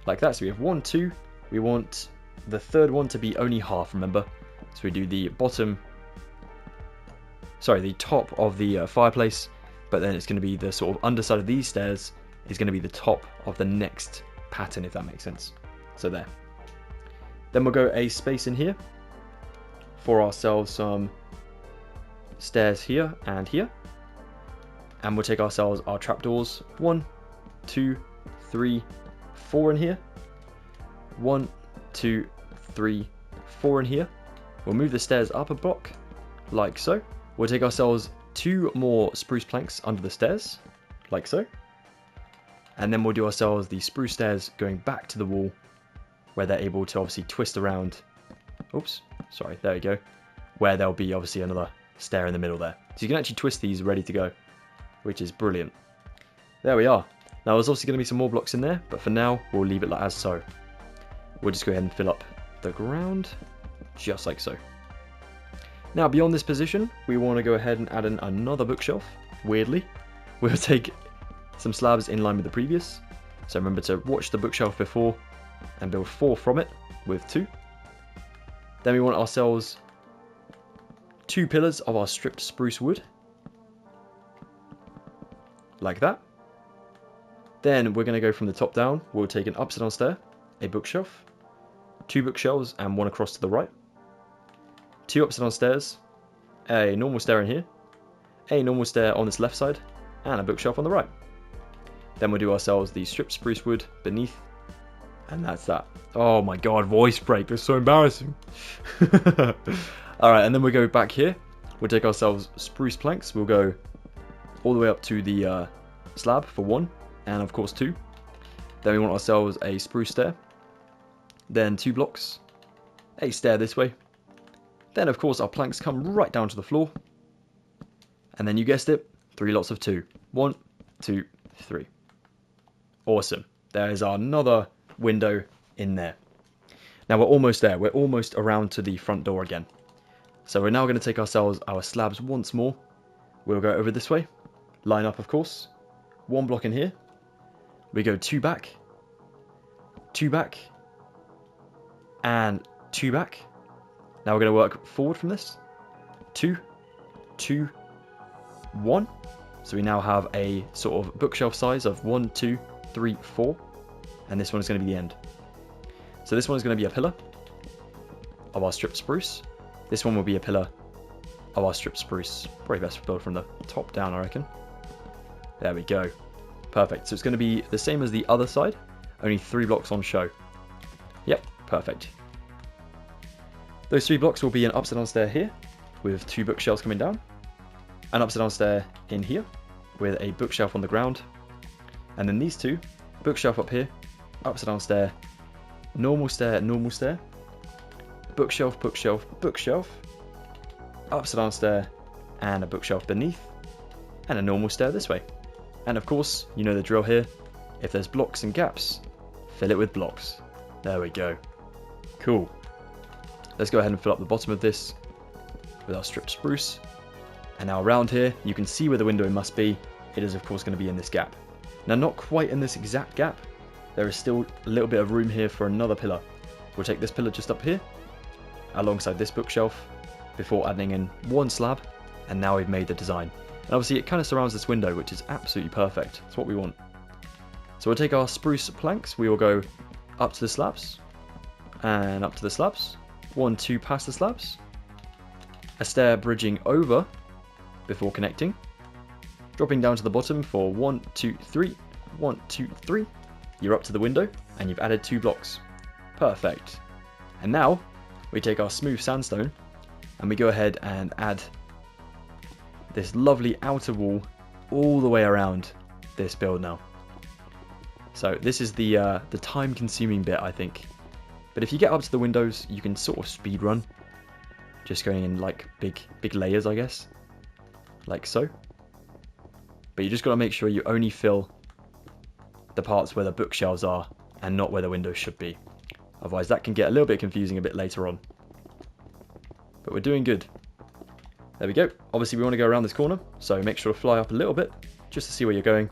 Like that. So we have 1, 2. We want the third one to be only half, remember? So we do the bottom, sorry, the top of the fireplace, but then it's going to be the sort of underside of these stairs is going to be the top of the next pattern, if that makes sense. So there. Then we'll go a space in here for ourselves some stairs here and here. And we'll take ourselves our trapdoors. 1, 2, 3, 4 in here. 1, 2, 3, 4 in here. We'll move the stairs up a block, like so. We'll take ourselves 2 more spruce planks under the stairs, like so. And then we'll do ourselves the spruce stairs going back to the wall, where they're able to obviously twist around. Oops, sorry, there we go. Where there'll be obviously another stair in the middle there. So you can actually twist these ready to go, which is brilliant. There we are. Now there's obviously going to be some more blocks in there, but for now we'll leave it as so. We'll just go ahead and fill up the ground, just like so. Now beyond this position, we want to go ahead and add in another bookshelf. Weirdly, we'll take some slabs in line with the previous. So remember to watch the bookshelf before and build 4 from it with 2. Then we want ourselves 2 pillars of our stripped spruce wood, like that. Then we're going to go from the top down. We'll take an upside down stair, a bookshelf, 2 bookshelves and 1 across to the right, 2 upside down stairs, a normal stair in here, a normal stair on this left side, and a bookshelf on the right. Then we'll do ourselves the stripped spruce wood beneath, and that's that. Oh my god, voice break, that's so embarrassing. Alright, and then we'll go back here. We'll take ourselves spruce planks. We'll go all the way up to the slab for 1, and of course 2. Then we want ourselves a spruce stair. Then 2 blocks. A stair this way. Then of course our planks come right down to the floor. And then you guessed it, 3 lots of 2. 1, 2, 3. Awesome. There is another window in there. Now we're almost there. We're almost around to the front door again. So we're now going to take ourselves our slabs once more. We'll go over this way. Line up, of course. 1 block in here. We go 2 back. 2 back. And 2 back. Now we're going to work forward from this. 2, 2, 1. So we now have a sort of bookshelf size of 1, 2, 3, 4. And this one is going to be the end. So this one is going to be a pillar of our stripped spruce. This one will be a pillar of our stripped spruce. Probably best to build from the top down, I reckon. There we go. Perfect. So it's going to be the same as the other side, only 3 blocks on show. Yep, perfect. Those 3 blocks will be an upside down stair here with 2 bookshelves coming down. An upside down stair in here with a bookshelf on the ground. And then these 2, bookshelf up here, upside down stair, normal stair, bookshelf, bookshelf, bookshelf, upside down stair, and a bookshelf beneath, and a normal stair this way. And of course, you know the drill here. If there's blocks and gaps, fill it with blocks. There we go. Cool. Let's go ahead and fill up the bottom of this with our stripped spruce. And now around here, you can see where the window must be. It is of course going to be in this gap. Now not quite in this exact gap. There is still a little bit of room here for another pillar. We'll take this pillar just up here, alongside this bookshelf, before adding in 1 slab, and now we've made the design. And obviously it kind of surrounds this window, which is absolutely perfect. It's what we want. So we'll take our spruce planks, we will go up to the slabs, and up to the slabs. 1, 2 past the slabs. A stair bridging over before connecting. Dropping down to the bottom for 1, 2, 3. 1, 2, 3. You're up to the window, and you've added 2 blocks. Perfect. And now we take our smooth sandstone and we go ahead and add this lovely outer wall all the way around this build now. So this is the time-consuming bit, I think. But if you get up to the windows, you can sort of speed run, just going in like big layers, I guess, like so. But you just got to make sure you only fill the parts where the bookshelves are and not where the windows should be. Otherwise, that can get a little bit confusing a bit later on. But we're doing good. There we go. Obviously, we want to go around this corner, so make sure to fly up a little bit just to see where you're going,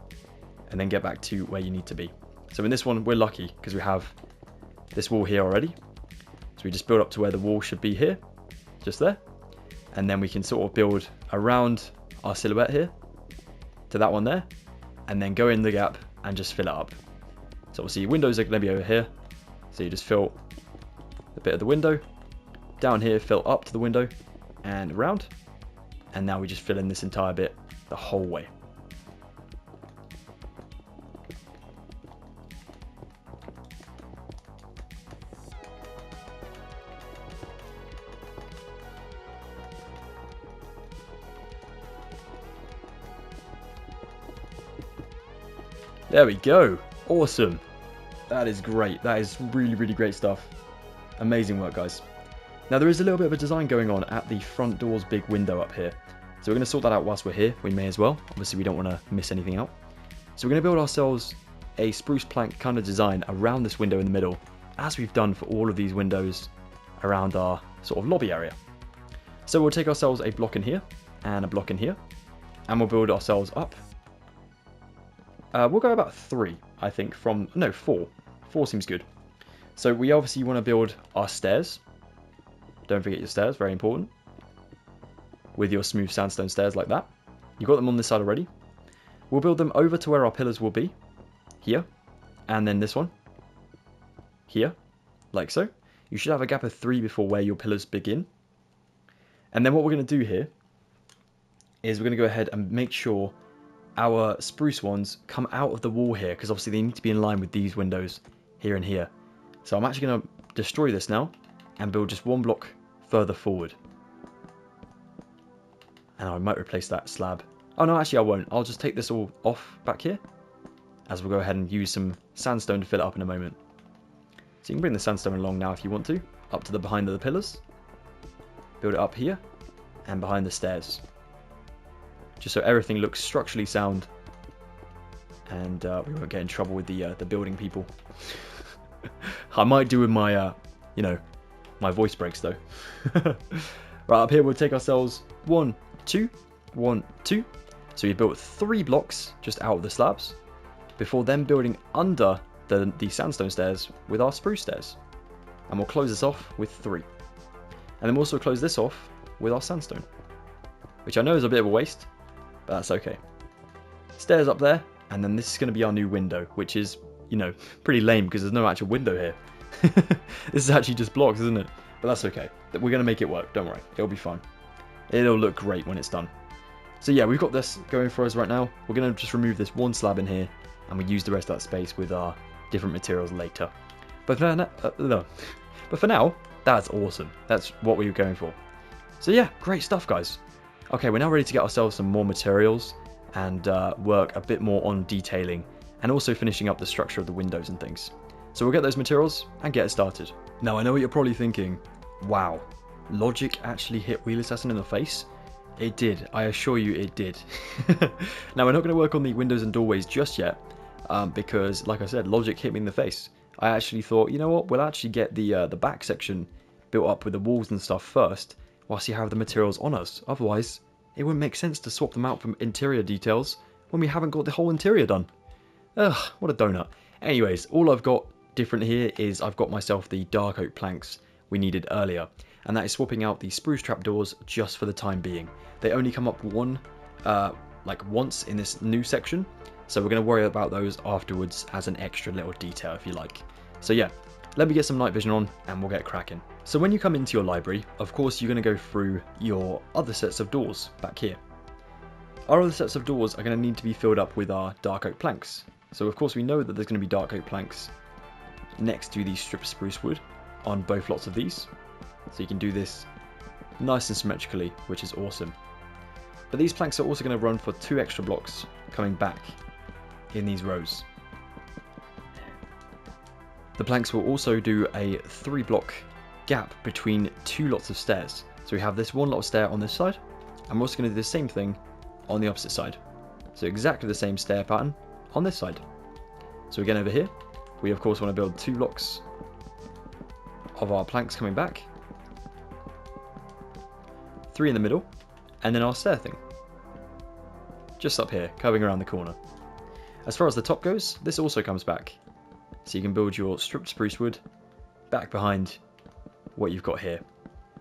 and then get back to where you need to be. So in this one, we're lucky because we have this wall here already. So we just build up to where the wall should be here, just there. And then we can sort of build around our silhouette here to that one there, and then go in the gap and just fill it up. So obviously your windows are going to be over here. So you just fill a bit of the window. Down here, fill up to the window and around. And now we just fill in this entire bit the whole way. There we go. Awesome. That is great. That is really, really great stuff. Amazing work, guys. Now, there is a little bit of a design going on at the front door's big window up here. So we're going to sort that out whilst we're here. We may as well. Obviously, we don't want to miss anything out. So we're going to build ourselves a spruce plank kind of design around this window in the middle, as we've done for all of these windows around our sort of lobby area. So we'll take ourselves a block in here and a block in here, and we'll build ourselves up. We'll go about 3, I think, from... No, 4. 4 seems good. So we obviously want to build our stairs. Don't forget your stairs, very important. With your smooth sandstone stairs like that. You've got them on this side already. We'll build them over to where our pillars will be. Here. And then this one. Here. Like so. You should have a gap of 3 before where your pillars begin. And then what we're going to do here is we're going to go ahead and make sure our spruce ones come out of the wall here, because obviously they need to be in line with these windows here and here. So I'm actually going to destroy this now and build just 1 block further forward. And I might replace that slab. Oh no, actually I won't. I'll just take this all off back here, as we'll go ahead and use some sandstone to fill it up in a moment. So you can bring the sandstone along now if you want to, up to the behind of the pillars. Build it up here and behind the stairs, just so everything looks structurally sound, and we won't get in trouble with the building people. I might do with my, you know, my voice breaks though. Right, up here we'll take ourselves 1, 2, 1, 2. So we built 3 blocks just out of the slabs, before then building under the sandstone stairs with our spruce stairs. And we'll close this off with 3. And then we'll also close this off with our sandstone, which I know is a bit of a waste, but that's okay. Stairs up there, and then this is going to be our new window, which is, you know, pretty lame because there's no actual window here. This is actually just blocks, isn't it? But that's okay. We're going to make it work, don't worry. It'll be fine. It'll look great when it's done. So yeah, we've got this going for us right now. We're going to just remove this 1 slab in here, and we use the rest of that space with our different materials later. But for now, that's awesome. That's what we were going for. So yeah, great stuff, guys. Okay, we're now ready to get ourselves some more materials and work a bit more on detailing and also finishing up the structure of the windows and things. So we'll get those materials and get it started. Now, I know what you're probably thinking. Wow, logic actually hit Wheelassassin in the face? It did. I assure you it did. Now, we're not going to work on the windows and doorways just yet because, like I said, logic hit me in the face. I actually thought, you know what, we'll actually get the back section built up with the walls and stuff first, whilst you have the materials on us. Otherwise, it wouldn't make sense to swap them out from interior details when we haven't got the whole interior done. Ugh, what a donut. Anyways, all I've got different here is I've got myself the dark oak planks we needed earlier, and that is swapping out the spruce trapdoors just for the time being. They only come up once in this new section, so we're going to worry about those afterwards as an extra little detail, if you like. So yeah, let me get some night vision on and we'll get cracking. So when you come into your library, of course you're going to go through your other sets of doors back here. Our other sets of doors are going to need to be filled up with our dark oak planks. So of course we know that there's going to be dark oak planks next to these strips of spruce wood on both lots of these. So you can do this nice and symmetrically, which is awesome. But these planks are also going to run for 2 extra blocks coming back in these rows. The planks will also do a 3-block gap between 2 lots of stairs. So we have this 1 lot of stair on this side, and we're also going to do the same thing on the opposite side. So exactly the same stair pattern on this side. So again over here, we of course want to build 2 blocks of our planks coming back, 3 in the middle, and then our stair thing. Just up here, curving around the corner. As far as the top goes, this also comes back. So you can build your stripped spruce wood back behind what you've got here.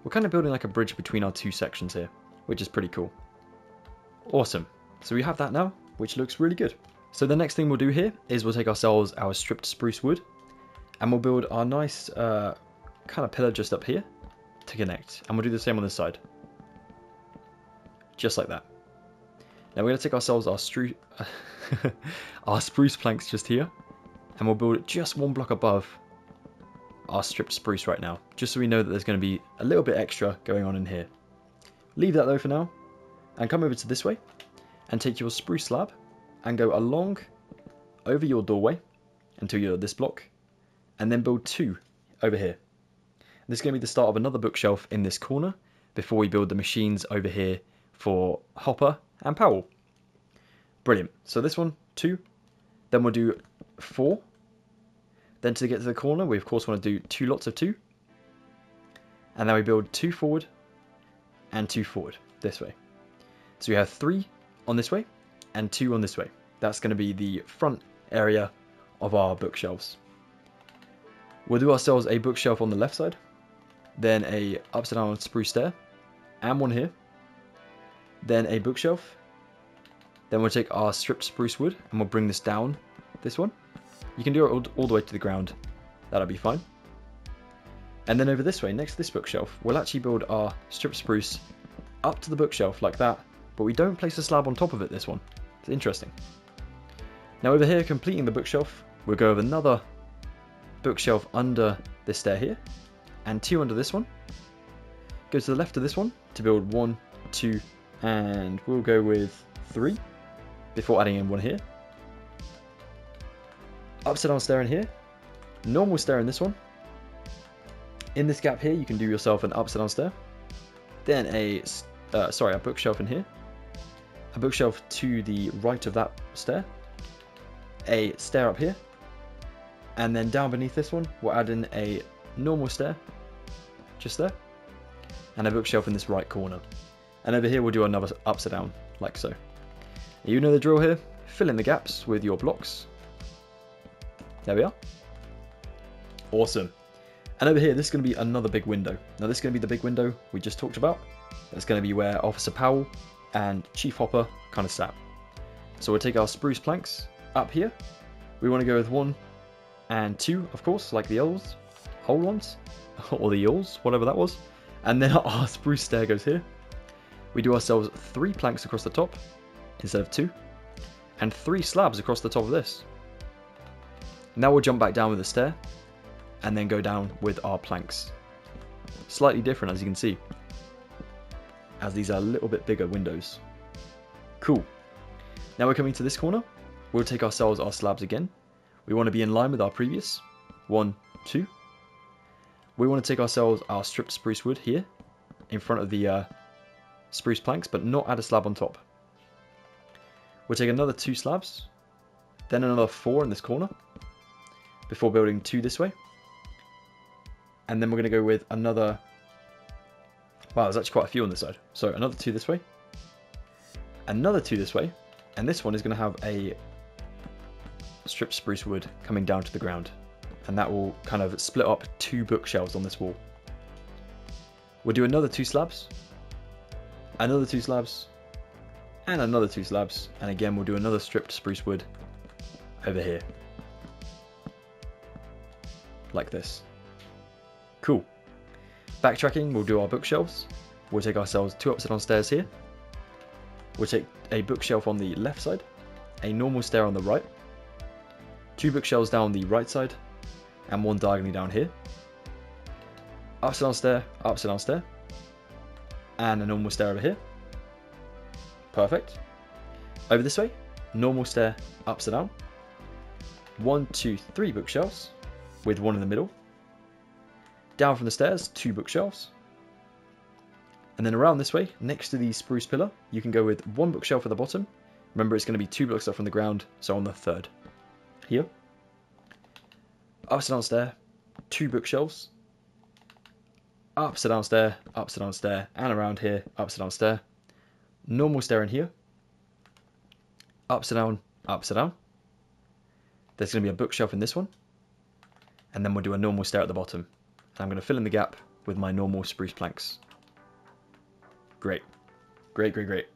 We're kind of building like a bridge between our 2 sections here, which is pretty cool. Awesome. So we have that now, which looks really good. So the next thing we'll do here is we'll take ourselves our stripped spruce wood and we'll build our nice kind of pillar just up here to connect. And we'll do the same on this side. Just like that. Now we're going to take ourselves our spruce planks just here, and we'll build it just 1 block above our stripped spruce right now, just so we know that there's going to be a little bit extra going on in here. Leave that though for now, and come over to this way, and take your spruce slab, and go along over your doorway until you're at this block, and then build 2 over here. This is going to be the start of another bookshelf in this corner, before we build the machines over here for Hopper and Powell. Brilliant. So this one, 2. Then we'll do 4. Then to get to the corner, we of course want to do 2 lots of 2. And then we build 2 forward and 2 forward this way. So we have 3 on this way and 2 on this way. That's going to be the front area of our bookshelves. We'll do ourselves a bookshelf on the left side, then a upside down spruce stair, and 1 here. Then a bookshelf. Then we'll take our stripped spruce wood and we'll bring this down, this one. You can do it all the way to the ground. That'll be fine. And then over this way, next to this bookshelf, we'll actually build our stripped spruce up to the bookshelf like that, but we don't place a slab on top of it this one. It's interesting. Now over here, completing the bookshelf, we'll go with another bookshelf under this stair here, and 2 under this one. Go to the left of this one to build 1, 2, and we'll go with 3 before adding in 1 here. Upside down stair in here, normal stair in this one. In this gap here, you can do yourself an upside down stair. Then a bookshelf in here. A bookshelf to the right of that stair. A stair up here. And then down beneath this one, we'll add in a normal stair. Just there. And a bookshelf in this right corner. And over here, we'll do another upside down, like so. You know the drill here. Fill in the gaps with your blocks. There we are. Awesome. And over here, this is going to be another big window. Now, this is going to be the big window we just talked about. That's going to be where Officer Powell and Chief Hopper kind of sat. So we'll take our spruce planks up here. We want to go with 1 and 2, of course, like the old ones, or the yawls, whatever that was. And then our spruce stair goes here. We do ourselves 3 planks across the top instead of 2, and 3 slabs across the top of this. Now we'll jump back down with the stair, and then go down with our planks. Slightly different, as you can see, as these are a little bit bigger windows. Cool. Now we're coming to this corner. We'll take ourselves our slabs again. We want to be in line with our previous 1, 2. We want to take ourselves our stripped spruce wood here in front of the spruce planks, but not add a slab on top. We'll take another 2 slabs, then another 4 in this corner, before building 2 this way. And then we're going to go with another... Wow, there's actually quite a few on this side. So another 2 this way, another 2 this way, and this one is going to have a stripped spruce wood coming down to the ground. And that will kind of split up 2 bookshelves on this wall. We'll do another 2 slabs, another 2 slabs, and another 2 slabs. And again, we'll do another stripped spruce wood over here. like this. Cool. Backtracking, we'll do our bookshelves. We'll take ourselves 2 upside down stairs here. We'll take a bookshelf on the left side, a normal stair on the right, 2 bookshelves down the right side, and 1 diagonally down here. Upside down stair, and a normal stair over here. Perfect. Over this way, normal stair, upside down. 1, 2, 3 bookshelves, with 1 in the middle. Down from the stairs, 2 bookshelves. And then around this way, next to the spruce pillar, you can go with 1 bookshelf at the bottom. Remember, it's going to be 2 blocks up from the ground, so on the 3rd. Here. Upside down stair, 2 bookshelves. Upside down stair, and around here, upside down stair. Normal stair in here. Upside down, upside down. There's going to be a bookshelf in this one. And then we'll do a normal stair at the bottom. And I'm going to fill in the gap with my normal spruce planks. Great. Great, great, great.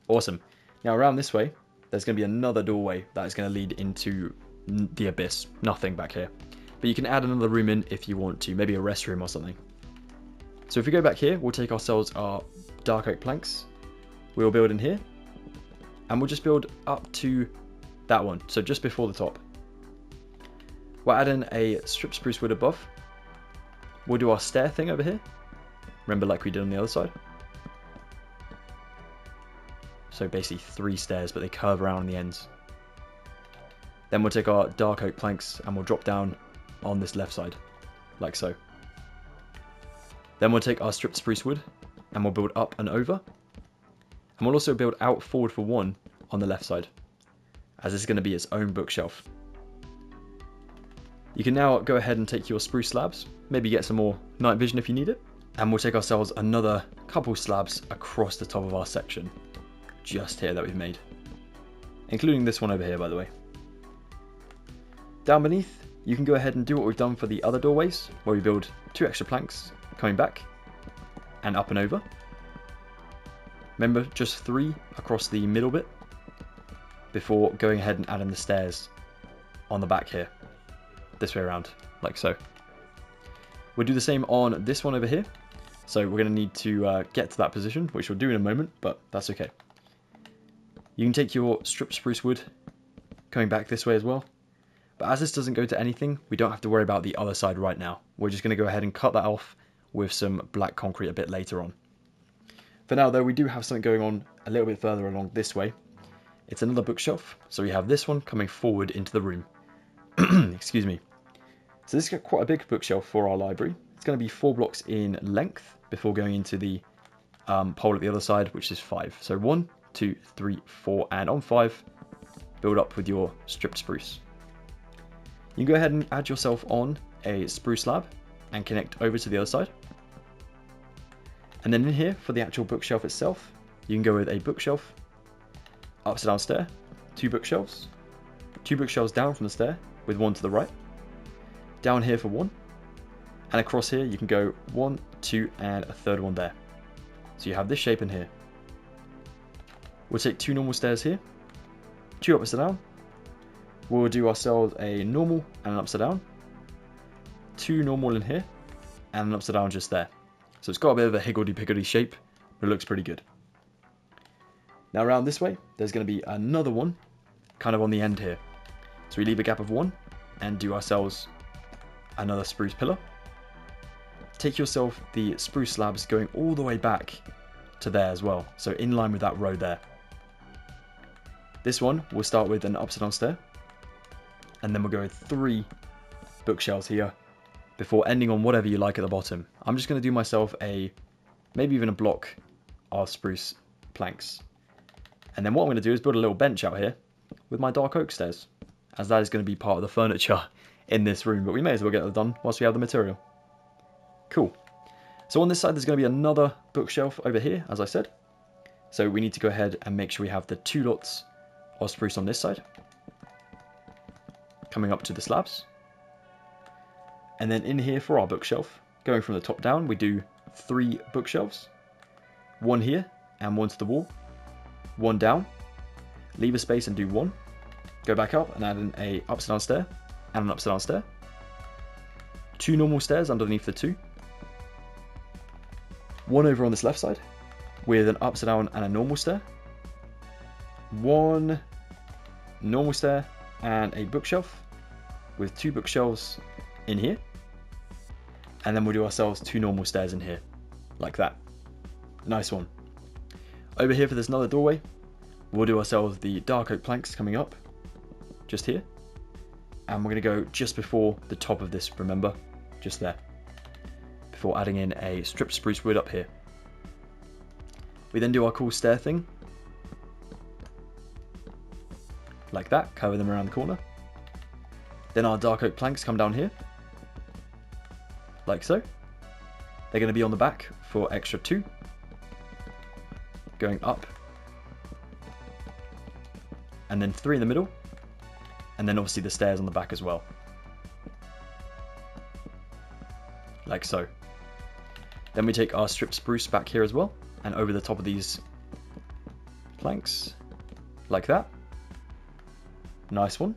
Awesome. Now around this way, there's going to be another doorway that is going to lead into the abyss. Nothing back here. But you can add another room in if you want to. Maybe a restroom or something. So if we go back here, we'll take ourselves our dark oak planks. We'll build in here. And we'll just build up to that one. So just before the top. We'll add in a strip spruce wood above. We'll do our stair thing over here. Remember, like we did on the other side. So basically 3 stairs, but they curve around on the ends. Then we'll take our dark oak planks and we'll drop down on this left side, like so. Then we'll take our stripped spruce wood and we'll build up and over. And we'll also build out forward for 1 on the left side, as this is going to be its own bookshelf. You can now go ahead and take your spruce slabs, maybe get some more night vision if you need it. And we'll take ourselves another couple slabs across the top of our section. Just here that we've made. Including this one over here, by the way. Down beneath, you can go ahead and do what we've done for the other doorways, where we build 2 extra planks coming back and up and over. Remember, just 3 across the middle bit before going ahead and adding the stairs on the back here. This way around, like so. We'll do the same on this one over here. So we're going to need to get to that position, which we'll do in a moment, but that's okay. You can take your stripped spruce wood coming back this way as well. But as this doesn't go to anything, we don't have to worry about the other side right now. We're just going to go ahead and cut that off with some black concrete a bit later on. For now though, we do have something going on a little bit further along this way. It's another bookshelf. So we have this one coming forward into the room. Excuse me. So this is quite a big bookshelf for our library. It's going to be 4 blocks in length before going into the pole at the other side, which is 5. So 1, 2, 3, 4, and on 5, build up with your stripped spruce. You can go ahead and add yourself on a spruce slab and connect over to the other side. And then in here, for the actual bookshelf itself, you can go with a bookshelf, upside down stair, 2 bookshelves, 2 bookshelves down from the stair with 1 to the right, down here for 1, and across here you can go 1, 2, and a 3rd one there. So you have this shape in here. We'll take 2 normal stairs here, 2 upside down. We'll do ourselves a normal and an upside down, 2 normal in here, and an upside down just there. So it's got a bit of a higgledy-piggledy shape, but it looks pretty good. Now around this way, there's going to be another one, kind of on the end here. So we leave a gap of 1, and do ourselves another spruce pillar. Take yourself the spruce slabs going all the way back to there as well, so in line with that row there. This one, we'll start with an upside down stair, and then we'll go with 3 bookshelves here, before ending on whatever you like at the bottom. I'm just going to do myself maybe even a block of spruce planks. And then what I'm going to do is build a little bench out here with my dark oak stairs, as that is going to be part of the furniture in this room, but we may as well get that done whilst we have the material. Cool. So on this side there's going to be another bookshelf over here, as I said. So we need to go ahead and make sure we have the 2 lots of spruce on this side, coming up to the slabs. And then in here for our bookshelf, going from the top down, we do 3 bookshelves. 1 here and 1 to the wall. 1 down. Leave a space and do 1. Go back up and add in a upside down stair and an upside down stair. 2 normal stairs underneath the 2. One over on this left side with an upside down and a normal stair. 1 normal stair and a bookshelf with 2 bookshelves in here. And then we'll do ourselves 2 normal stairs in here, like that. Nice one. Over here for this another doorway, we'll do ourselves the dark oak planks coming up, just here. And we're going to go just before the top of this, remember, just there. Before adding in a stripped spruce wood up here. We then do our cool stair thing. Like that, cover them around the corner. Then our dark oak planks come down here. Like so. They're going to be on the back for extra 2. Going up. And then 3 in the middle. And then obviously the stairs on the back as well. Like so. Then we take our stripped spruce back here as well. And over the top of these planks. Like that. Nice one.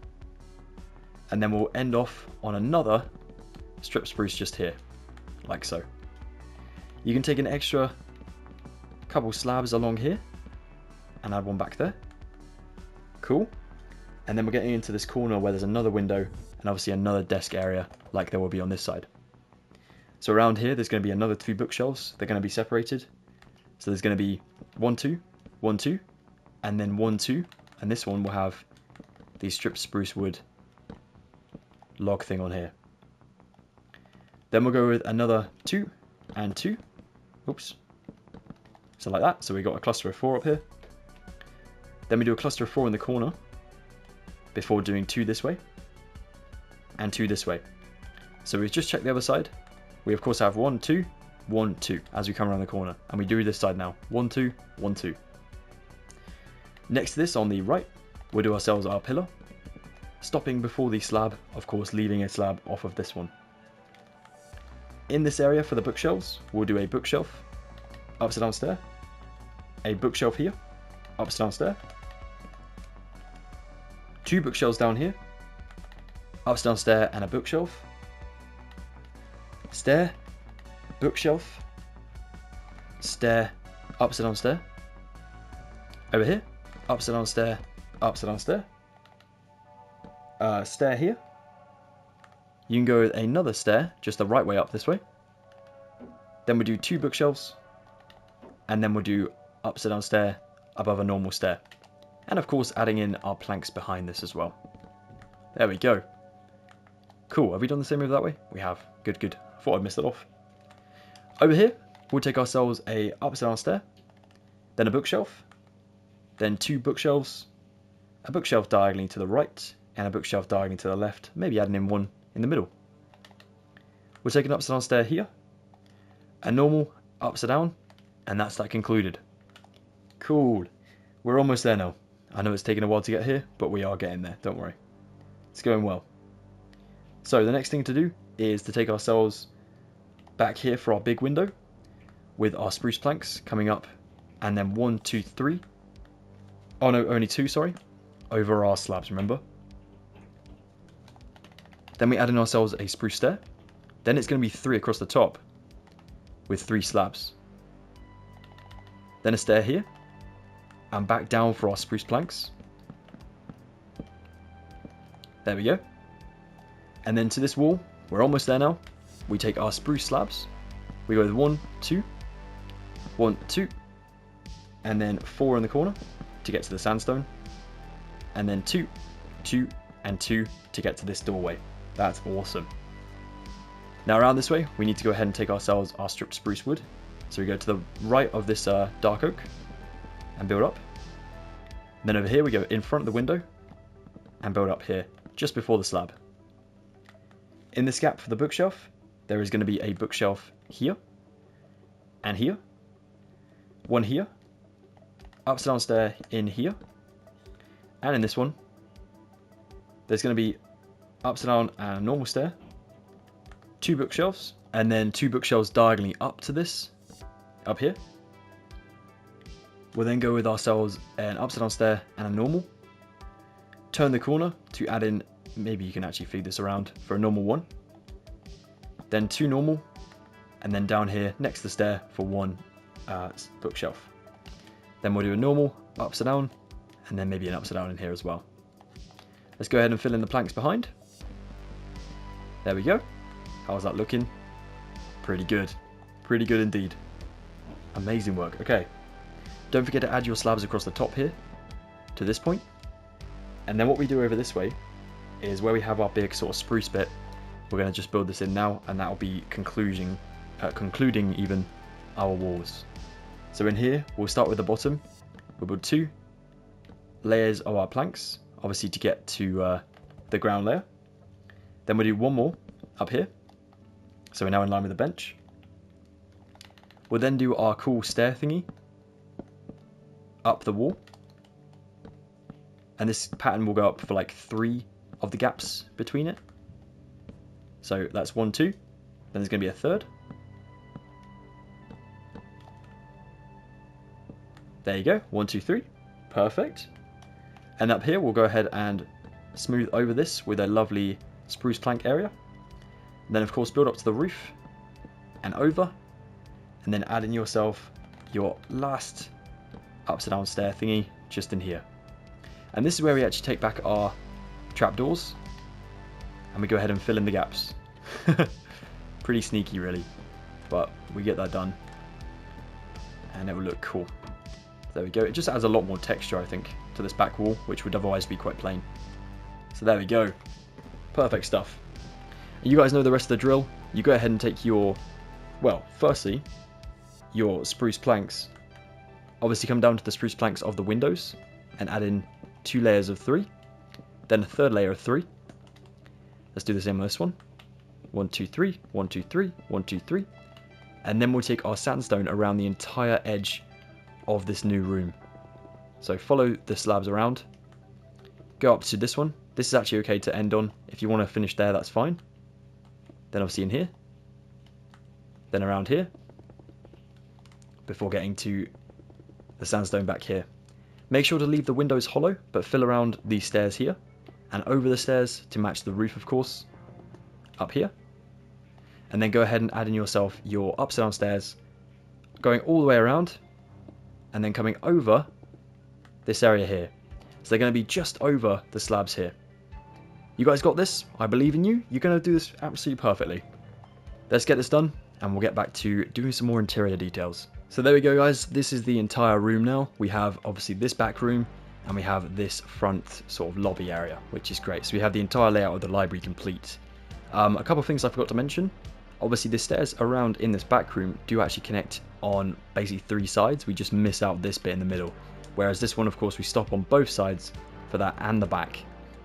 And then we'll end off on another stripped spruce just here. Like so. You can take an extra couple slabs along here. And add one back there. Cool. And then we're getting into this corner where there's another window and obviously another desk area like there will be on this side. So around here there's going to be another 2 bookshelves. They're going to be separated. So there's going to be 1, 2, 1, 2, and then 1, 2. And this one will have the stripped spruce wood log thing on here. Then we'll go with another 2 and 2. Oops. So like that. So we got a cluster of 4 up here. Then we do a cluster of 4 in the corner before doing 2 this way and 2 this way. So we've just checked the other side. We of course have 1, 2, 1, 2 as we come around the corner, and we do this side now. 1, 2, 1, 2. Next to this on the right, we'll do ourselves our pillar, stopping before the slab, of course leaving a slab off of this one. In this area for the bookshelves, we'll do a bookshelf, upside down stair, a bookshelf here, upside down stair, 2 bookshelves down here, upside down stair and a bookshelf, stair, bookshelf, stair, upside down stair, over here, upside down stair, upside down stair, stair here. You can go with another stair, just the right way up this way. Then we'll do 2 bookshelves, and then we'll do upside down stair above a normal stair. And of course adding in our planks behind this as well. There we go. Cool, have we done the same move that way? We have. Good, good. Thought I'd missed it off. Over here, we'll take ourselves a upside down stair, then a bookshelf, then 2 bookshelves, a bookshelf diagonally to the right, and a bookshelf diagonally to the left, maybe adding in 1 in the middle. We'll take an upside down stair here, a normal upside down, and that's that concluded. Cool. We're almost there now. I know it's taken a while to get here, but we are getting there, don't worry. It's going well. So the next thing to do is to take ourselves back here for our big window with our spruce planks coming up, and then 1, 2, 3. Oh no, only 2, sorry. Over our slabs, remember? Then we add in ourselves a spruce stair. Then it's going to be 3 across the top with 3 slabs. Then a stair here. And back down for our spruce planks. There we go. And then to this wall, we're almost there now. We take our spruce slabs. We go with 1, 2, 1, 2, and then 4 in the corner to get to the sandstone. And then 2, 2, and 2 to get to this doorway. That's awesome. Now around this way, we need to go ahead and take ourselves our stripped spruce wood. So we go to the right of this dark oak and build up. And then over here we go in front of the window and build up here, just before the slab. In this gap for the bookshelf, there is going to be a bookshelf here and here, 1 here, upside down stair in here, and in this one, there's going to be upside down and a normal stair, 2 bookshelves, and then 2 bookshelves diagonally up to this, up here. We'll then go with ourselves an upside down stair and a normal. Turn the corner to add in, maybe you can actually feed this around for a normal 1. then 2 normal, and then down here next to the stair for 1 bookshelf. Then we'll do a normal, upside down, and then maybe an upside down in here as well. Let's go ahead and fill in the planks behind. There we go. How's that looking? Pretty good. Pretty good indeed. Amazing work. Okay. Don't forget to add your slabs across the top here to this point. And then what we do over this way is where we have our big sort of spruce bit. We're going to just build this in now, and that'll be concluding even our walls. So in here, we'll start with the bottom. We'll build 2 layers of our planks, obviously to get to the ground layer. Then we'll do 1 more up here. So we're now in line with the bench. We'll then do our cool stair thingy up the wall. And this pattern will go up for like 3 of the gaps between it. So that's 1, 2. Then there's going to be a third. There you go. 1, 2, 3. Perfect. And up here we'll go ahead and smooth over this with a lovely spruce plank area. And then of course build up to the roof and over. And then add in yourself your last upside down stair thingy just in here. And this is where we actually take back our trapdoors. And we go ahead and fill in the gaps. Pretty sneaky really. But we get that done. And it will look cool. There we go. It just adds a lot more texture, I think, to this back wall, which would otherwise be quite plain. So there we go. Perfect stuff. You guys know the rest of the drill. You go ahead and take your, well, firstly, your spruce planks. Obviously come down to the spruce planks of the windows and add in 2 layers of 3. Then a third layer of 3. Let's do the same on this one. 1, 2, 3, 1, 2, 3, 1, 2, 3. And then we'll take our sandstone around the entire edge of this new room. So follow the slabs around. Go up to this one. This is actually okay to end on. If you want to finish there, that's fine. Then obviously in here. Then around here. Before getting to the sandstone back here. Make sure to leave the windows hollow, but fill around these stairs here. And over the stairs to match the roof, of course. Up here. And then go ahead and add in yourself your upside down stairs. Going all the way around. And then coming over this area here. So they're going to be just over the slabs here. You guys got this. I believe in you. You're going to do this absolutely perfectly. Let's get this done and we'll get back to doing some more interior details. So there we go, guys. This is the entire room now. We have obviously this back room and we have this front sort of lobby area, which is great. So we have the entire layout of the library complete. A couple of things I forgot to mention. Obviously the stairs around in this back room do actually connect on basically 3 sides. We just miss out this bit in the middle. Whereas this one, of course, we stop on both sides for that and the back.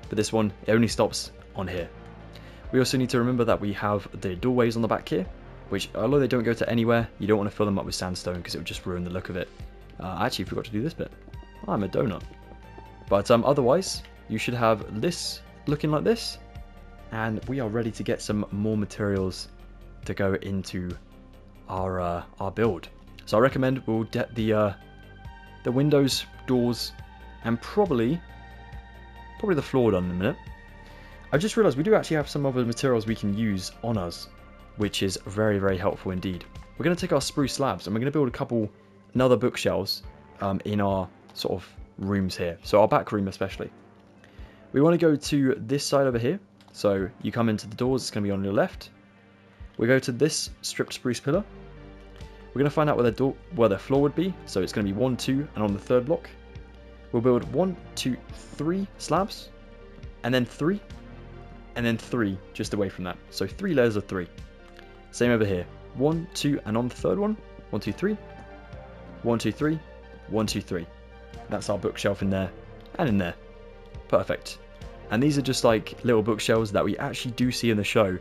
But this one, it only stops on here. We also need to remember that we have the doorways on the back here, which although they don't go to anywhere, you don't want to fill them up with sandstone because it would just ruin the look of it. I actually forgot to do this bit. I'm a donut. But otherwise, you should have this looking like this. And we are ready to get some more materials to go into our build. So I recommend we'll get the windows, doors, and probably the floor done in a minute. I've just realised we do actually have some other materials we can use on us, which is very, very helpful indeed. We're going to take our spruce slabs and we're going to build another bookshelves in our sort of rooms here. So our back room especially. We want to go to this side over here. So you come into the doors, it's going to be on your left. We go to this stripped spruce pillar. We're going to find out where the floor would be. So it's going to be 1, 2, and on the third block. We'll build 1, 2, 3 slabs, and then 3, and then 3 just away from that. So 3 layers of 3. Same over here. 1, 2, and on the third one, 1, 2, 3, 1, 2, 3, 1, 2, 3. That's our bookshelf in there, and in there. Perfect. And these are just like little bookshelves that we actually do see in the show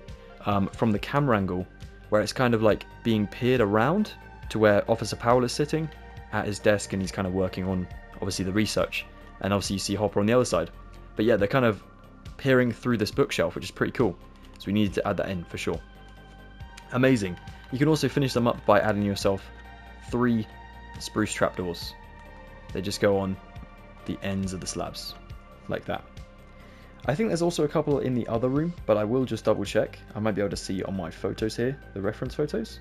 from the camera angle, where it's kind of like being peered around to where Officer Powell is sitting at his desk and he's kind of working on obviously the research, and obviously you see Hopper on the other side. But yeah, they're kind of peering through this bookshelf, which is pretty cool. So we needed to add that in for sure. Amazing. You can also finish them up by adding yourself 3 spruce trapdoors. They just go on the ends of the slabs like that. I think there's also a couple in the other room, but I will just double check. I might be able to see on my photos here, the reference photos.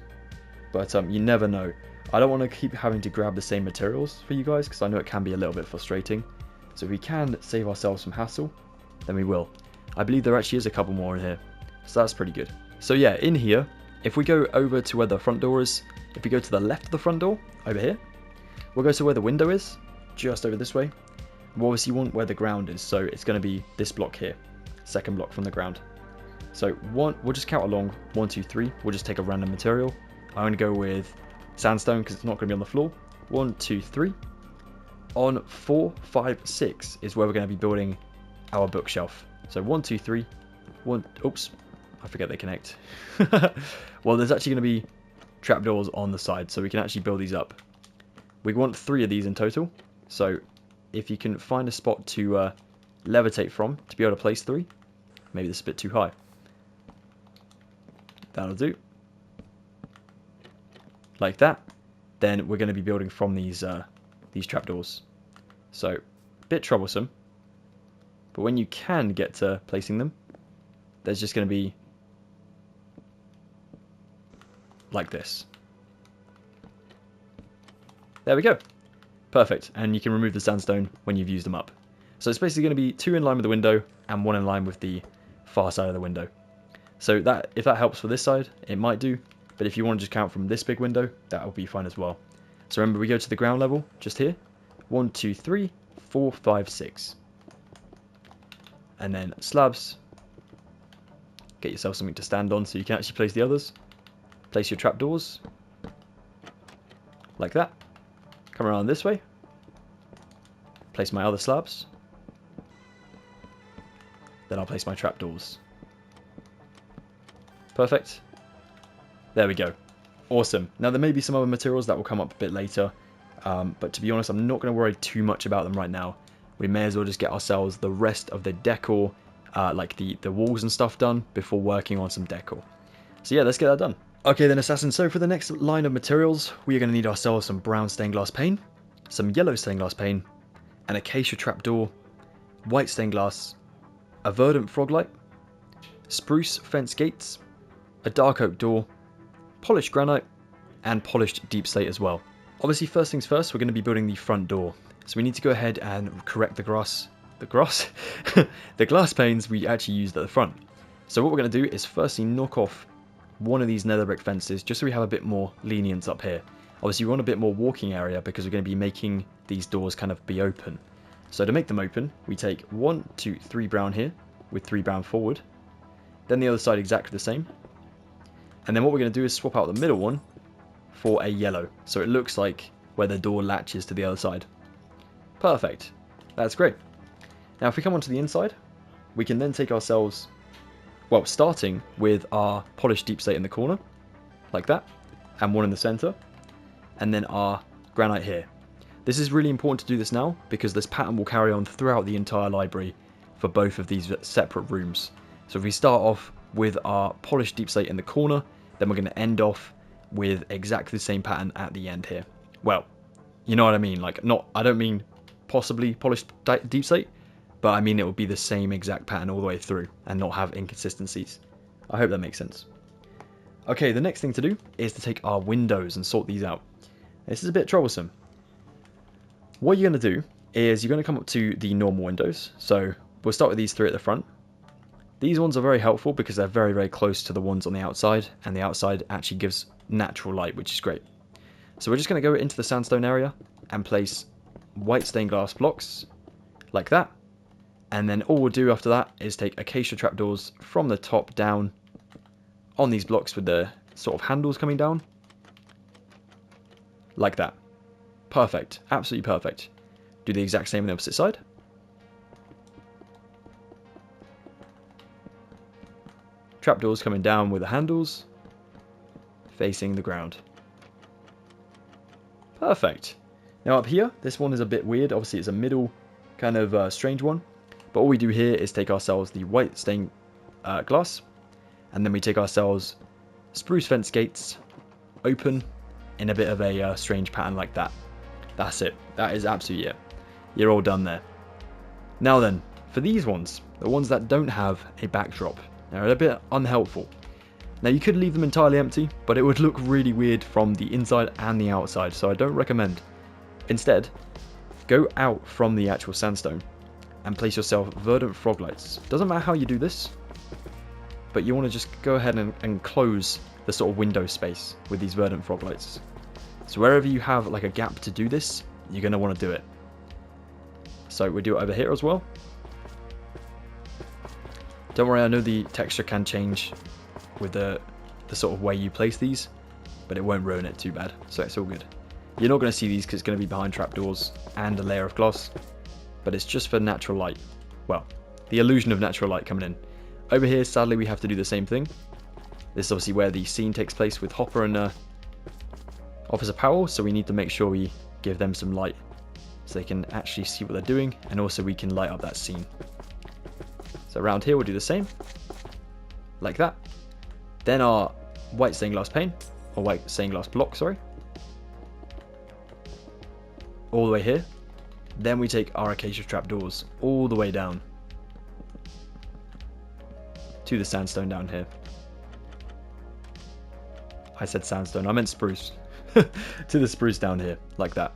But you never know. I don't want to keep having to grab the same materials for you guys, because I know it can be a little bit frustrating. So if we can save ourselves some hassle, then we will. I believe there actually is a couple more in here, so that's pretty good. So yeah, in here, if we go over to where the front door is, if we go to the left of the front door, over here, we'll go to where the window is, just over this way. We obviously want where the ground is, so it's going to be this block here, second block from the ground. So we'll just count along, 1, 2, 3. We'll just take a random material. I'm going to go with sandstone because it's not going to be on the floor. 1, 2, 3. On 4, 5, 6 is where we're going to be building our bookshelf. So 1, 2, 3. Oops, I forget they connect. Well, there's actually going to be trapdoors on the side, so we can actually build these up. We want 3 of these in total. So if you can find a spot to levitate from to be able to place 3, maybe this is a bit too high. That'll do. Like that. Then we're going to be building from these trapdoors. So a bit troublesome, but when you can get to placing them, there's just going to be like this. There we go. Perfect. And you can remove the sandstone when you've used them up. So it's basically going to be 2 in line with the window and 1 in line with the far side of the window. So that, if that helps for this side, it might do. But if you want to just count from this big window, that will be fine as well. So remember, we go to the ground level, just here. 1, 2, 3, 4, 5, 6. And then slabs. Get yourself something to stand on so you can actually place the others. Place your trapdoors. Like that. Come around this way. Place my other slabs. Then I'll place my trapdoors. Perfect. There we go. Awesome. Now there may be some other materials that will come up a bit later. But to be honest, I'm not going to worry too much about them right now. We may as well just get ourselves the rest of the decor, like the walls and stuff done before working on some decor. So yeah, let's get that done. Okay then, Assassin, so for the next line of materials, we are going to need ourselves some brown stained glass pane, some yellow stained glass pane, an acacia trapdoor, white stained glass, a verdant frog light, spruce fence gates, a dark oak door, polished granite, and polished deep slate as well. Obviously, first things first, we're going to be building the front door. So we need to go ahead and correct the glass panes we actually used at the front. So what we're going to do is firstly knock off one of these nether brick fences, just so we have a bit more lenience up here. Obviously we want a bit more walking area because we're going to be making these doors kind of be open. So to make them open, we take 1, 2, 3 brown here, with 3 brown forward. Then the other side exactly the same. And then what we're going to do is swap out the middle one for a yellow, so it looks like where the door latches to the other side. Perfect. That's great. Now if we come onto the inside, we can then take ourselves, well, starting with our polished deep slate in the corner, like that, and one in the center, and then our granite here. This is really important to do this now, because this pattern will carry on throughout the entire library for both of these separate rooms. So if we start off with our polished deep slate in the corner, then we're going to end off with exactly the same pattern at the end here. Well, you know what I mean, like, I don't mean possibly polished deep slate, but I mean it will be the same exact pattern all the way through and not have inconsistencies. I hope that makes sense. Okay, the next thing to do is to take our windows and sort these out. This is a bit troublesome. What you're going to do is you're going to come up to the normal windows. So we'll start with these 3 at the front. These ones are very helpful because they're very, very close to the ones on the outside, and the outside actually gives natural light, which is great. So we're just going to go into the sandstone area and place white stained glass blocks like that. And then all we'll do after that is take acacia trapdoors from the top down on these blocks with the sort of handles coming down. Like that. Perfect. Absolutely perfect. Do the exact same on the opposite side. Trapdoors coming down with the handles facing the ground. Perfect. Now up here, this one is a bit weird. Obviously it's a middle kind of strange one. But all we do here is take ourselves the white stained glass, and then we take ourselves spruce fence gates, open in a bit of a strange pattern like that. That's it. That is absolutely it. You're all done there. Now then, for these ones, the ones that don't have a backdrop, they're a bit unhelpful. Now you could leave them entirely empty, but it would look really weird from the inside and the outside, so I don't recommend. Instead, go out from the actual sandstone and place yourself verdant frog lights. Doesn't matter how you do this, but you want to just go ahead and close the sort of window space with these verdant frog lights. So wherever you have like a gap to do this, you're going to want to do it. So we do it over here as well. Don't worry, I know the texture can change with the sort of way you place these, but it won't ruin it too bad, so it's all good. You're not going to see these because it's going to be behind trapdoors and a layer of gloss, but it's just for natural light. Well, the illusion of natural light coming in. Over here, sadly, we have to do the same thing. This is obviously where the scene takes place with Hopper and Officer Powell, so we need to make sure we give them some light so they can actually see what they're doing, and also we can light up that scene. So around here we'll do the same, like that. Then our white stained glass pane, or white stained glass block, sorry, all the way here. Then we take our acacia trapdoors all the way down to the sandstone down here. I said sandstone, I meant spruce. To the spruce down here, like that.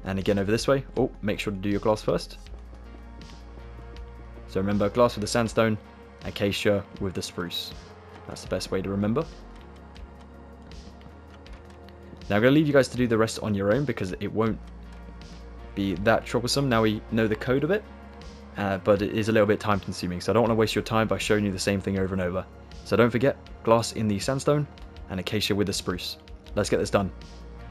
And again over this way. Oh, make sure to do your glass first. So remember, glass with the sandstone, acacia with the spruce. That's the best way to remember. Now I'm going to leave you guys to do the rest on your own because it won't be that troublesome. Now we know the code of it, but it is a little bit time consuming, so I don't want to waste your time by showing you the same thing over and over. So don't forget, glass in the sandstone and acacia with the spruce. Let's get this done,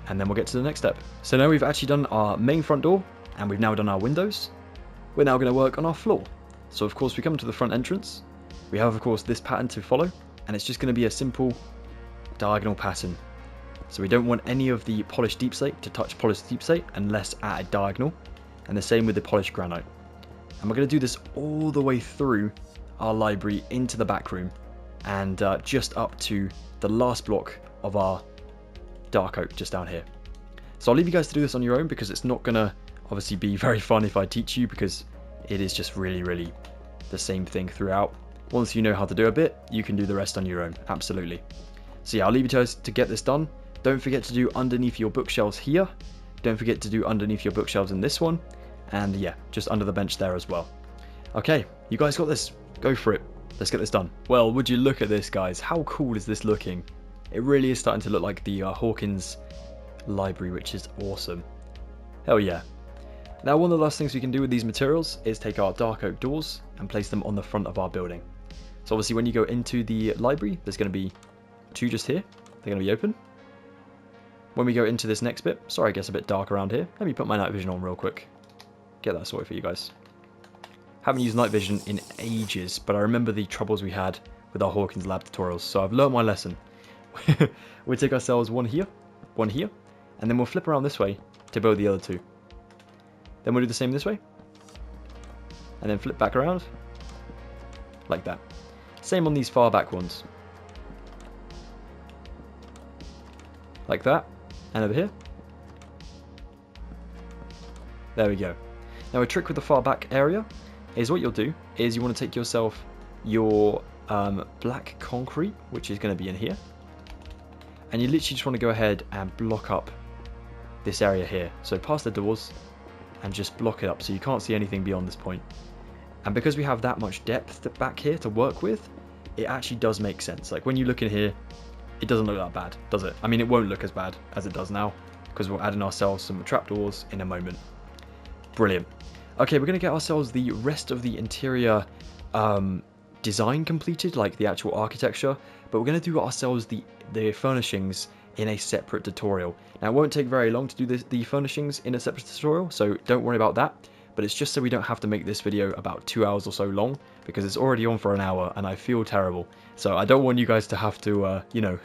and then we'll get to the next step. So now we've actually done our main front door, and we've now done our windows. We're now going to work on our floor. So of course we come to the front entrance. We have of course this pattern to follow, and it's just going to be a simple diagonal pattern. So we don't want any of the polished deep slate to touch polished deep slate unless at a diagonal, and the same with the polished granite. And we're going to do this all the way through our library into the back room, and just up to the last block of our dark oak just down here. So I'll leave you guys to do this on your own because it's not going to obviously be very fun if I teach you, because it is just really the same thing throughout. Once you know how to do a bit, you can do the rest on your own, absolutely. So yeah, I'll leave you guys to get this done. Don't forget to do underneath your bookshelves here. Don't forget to do underneath your bookshelves in this one. And yeah, just under the bench there as well. Okay, you guys got this. Go for it. Let's get this done. Well, would you look at this, guys? How cool is this looking? It really is starting to look like the Hawkins Library, which is awesome. Hell yeah. Now, one of the last things we can do with these materials is take our dark oak doors and place them on the front of our building. So obviously when you go into the library, there's going to be two just here. They're going to be open. When we go into this next bit, sorry it gets a bit dark around here. Let me put my night vision on real quick. Get that sorted for you guys. Haven't used night vision in ages, but I remember the troubles we had with our Hawkins Lab tutorials, so I've learned my lesson. We'll take ourselves one here, and then we'll flip around this way to build the other two. Then we'll do the same this way, and then flip back around, like that. Same on these far back ones. Like that, and over here. There we go. Now a trick with the far back area is what you'll do is you want to take yourself your black concrete, which is going to be in here, and you literally just want to go ahead and block up this area here. So past the doors and just block it up so you can't see anything beyond this point. And because we have that much depth back here to work with, it actually does make sense. Like when you look in here, it doesn't look that bad, does it? I mean, it won't look as bad as it does now because we're adding ourselves some trapdoors in a moment. Brilliant. Okay, we're going to get ourselves the rest of the interior design completed, like the actual architecture, but we're going to do ourselves the furnishings in a separate tutorial. Now, it won't take very long to do the furnishings in a separate tutorial, so don't worry about that, but it's just so we don't have to make this video about 2 hours or so long, because it's already on for an hour and I feel terrible. So I don't want you guys to have to, you know,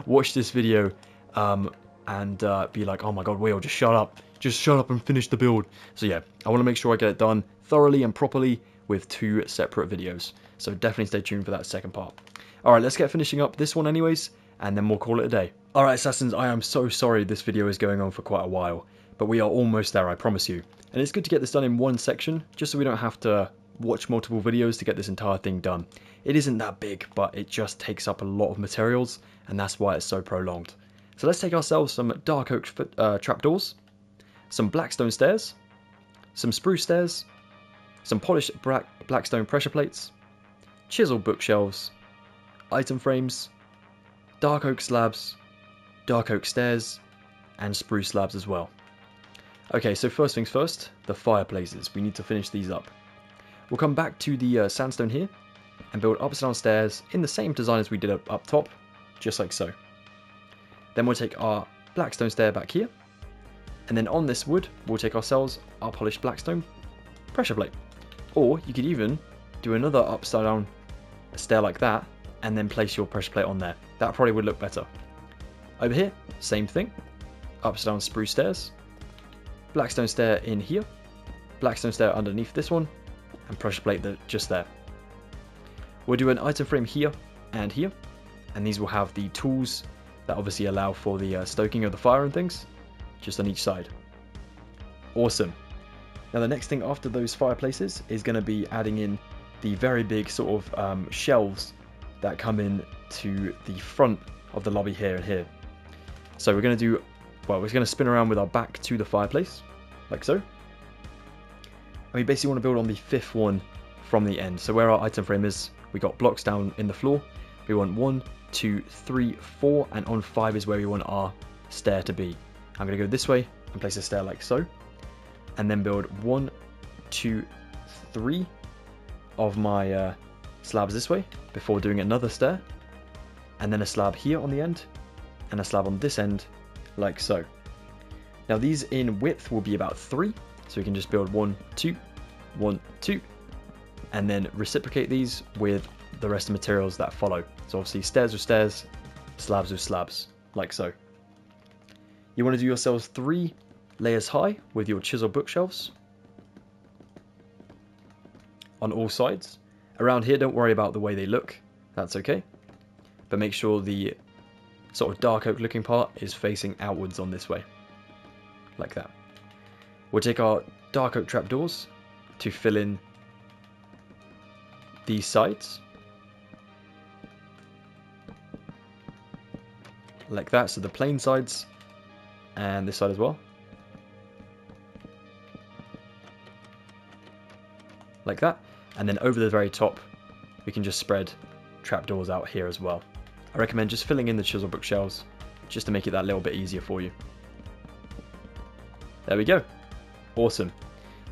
watch this video and be like, oh my god, Will, just shut up. Just shut up and finish the build. So yeah, I want to make sure I get it done thoroughly and properly with 2 separate videos. So definitely stay tuned for that second part. Alright, let's get finishing up this one anyways, and then we'll call it a day. Alright, Assassins, I am so sorry this video is going on for quite a while, but we are almost there, I promise you. And it's good to get this done in one section, just so we don't have to, watch multiple videos to get this entire thing done. It isn't that big, but it just takes up a lot of materials, and that's why it's so prolonged. So let's take ourselves some dark oak trapdoors, some blackstone stairs, some spruce stairs, some polished blackstone pressure plates, chiseled bookshelves, item frames, dark oak slabs, dark oak stairs, and spruce slabs as well. Okay, so first things first, the fireplaces. We need to finish these up. We'll come back to the sandstone here and build upside down stairs in the same design as we did up top, just like so. Then we'll take our blackstone stair back here, and then on this wood, we'll take ourselves our polished blackstone pressure plate. Or you could even do another upside down stair like that, and then place your pressure plate on there. That probably would look better. Over here, same thing. Upside down spruce stairs. Blackstone stair in here. Blackstone stair underneath this one. And pressure plate just there. We'll do an item frame here and here. And these will have the tools that obviously allow for the stoking of the fire and things. Just on each side. Awesome. Now the next thing after those fireplaces is going to be adding in the very big sort of shelves that come in to the front of the lobby here and here. So we're going to do, well, we're going to spin around with our back to the fireplace, like so. And we basically want to build on the fifth one from the end. So where our item frame is, we got blocks down in the floor. We want 1, 2, 3, 4, and on 5 is where we want our stair to be. I'm going to go this way and place a stair like so. And then build 1, 2, 3 of my slabs this way before doing another stair, and then a slab here on the end and a slab on this end like so. Now these in width will be about 3, so we can just build 1, 2, 1, 2, and then reciprocate these with the rest of the materials that follow. So obviously stairs with stairs, slabs with slabs, like so. You want to do yourselves 3 layers high with your chisel bookshelves on all sides. Around here, don't worry about the way they look, that's okay. But make sure the sort of dark oak looking part is facing outwards on this way, like that. We'll take our dark oak trapdoors to fill in these sides, like that, so the plain sides and this side as well, like that. And then over the very top we can just spread trapdoors out here as well. I recommend just filling in the chisel bookshelves just to make it that little bit easier for you. There we go. Awesome.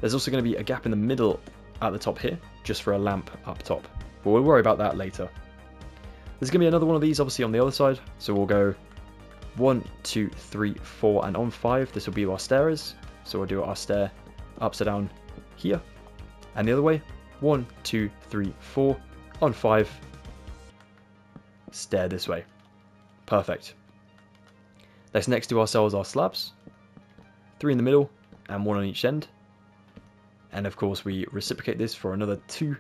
There's also going to be a gap in the middle at the top here just for a lamp up top, but we'll worry about that later. There's going to be another one of these obviously on the other side, so we'll go 1, 2, 3, 4, and on 5 this will be our stairs. So we'll do our stair upside down here and the other way. 1, 2, 3, 4, on 5, stair this way. Perfect. Let's next do ourselves our slabs. 3 in the middle and 1 on each end. And of course we reciprocate this for another 2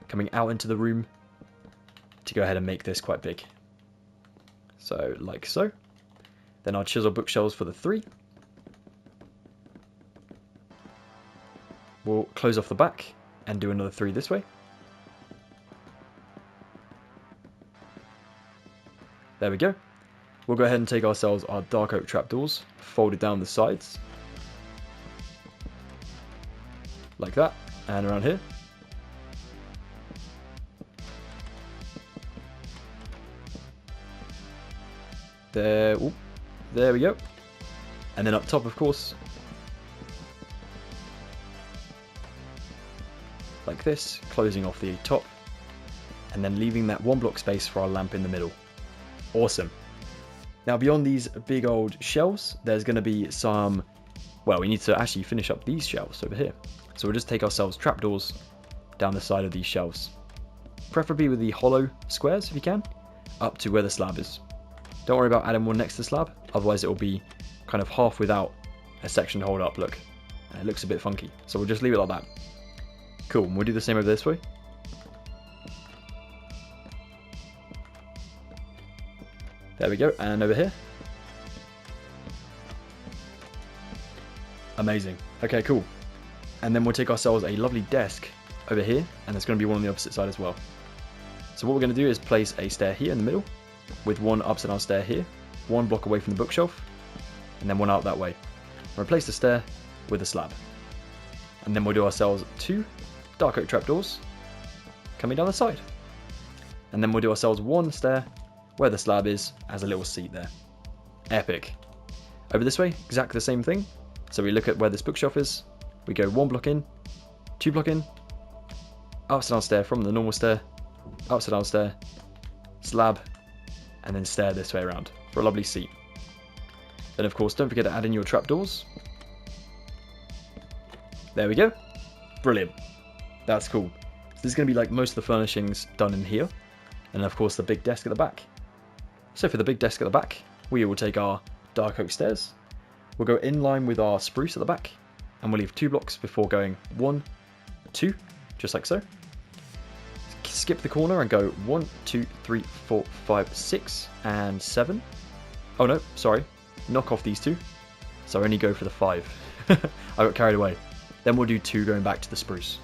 coming out into the room to go ahead and make this quite big. So like so. Then our chisel bookshelves for the 3. We'll close off the back and do another 3 this way. There we go. We'll go ahead and take ourselves our dark oak trapdoors, folded down the sides, like that, and around here. There we go. And then up top, of course, like this, closing off the top, and then leaving that 1 block space for our lamp in the middle. Awesome. Now beyond these big old shelves, there's going to be some, well, we need to actually finish up these shelves over here. So we'll just take ourselves trapdoors down the side of these shelves, preferably with the hollow squares if you can, up to where the slab is. Don't worry about adding one next to the slab, otherwise it will be kind of half without a section to hold up, look. And it looks a bit funky, so we'll just leave it like that. Cool, and we'll do the same over this way. There we go, and over here. Amazing. Okay, cool. And then we'll take ourselves a lovely desk over here, and there's going to be one on the opposite side as well. So what we're going to do is place a stair here in the middle, with one upside down stair here, one block away from the bookshelf, and then one out that way. Replace the stair with a slab. And then we'll do ourselves 2 dark oak trapdoors coming down the side. And then we'll do ourselves 1 stair where the slab is as a little seat there. Epic. Over this way, exactly the same thing. So we look at where this bookshelf is. We go 1 block in, 2 block in, upside down stair from the normal stair, upside down stair, slab, and then stair this way around for a lovely seat. Then of course, don't forget to add in your trapdoors. There we go. Brilliant. That's cool. So this is going to be like most of the furnishings done in here. And of course the big desk at the back. So for the big desk at the back, we will take our dark oak stairs. We'll go in line with our spruce at the back. And we'll leave 2 blocks before going 1, 2, just like so. Skip the corner and go 1, 2, 3, 4, 5, 6, and 7. Oh no, sorry. Knock off these 2. So only go for the 5. I got carried away. Then we'll do 2 going back to the spruce.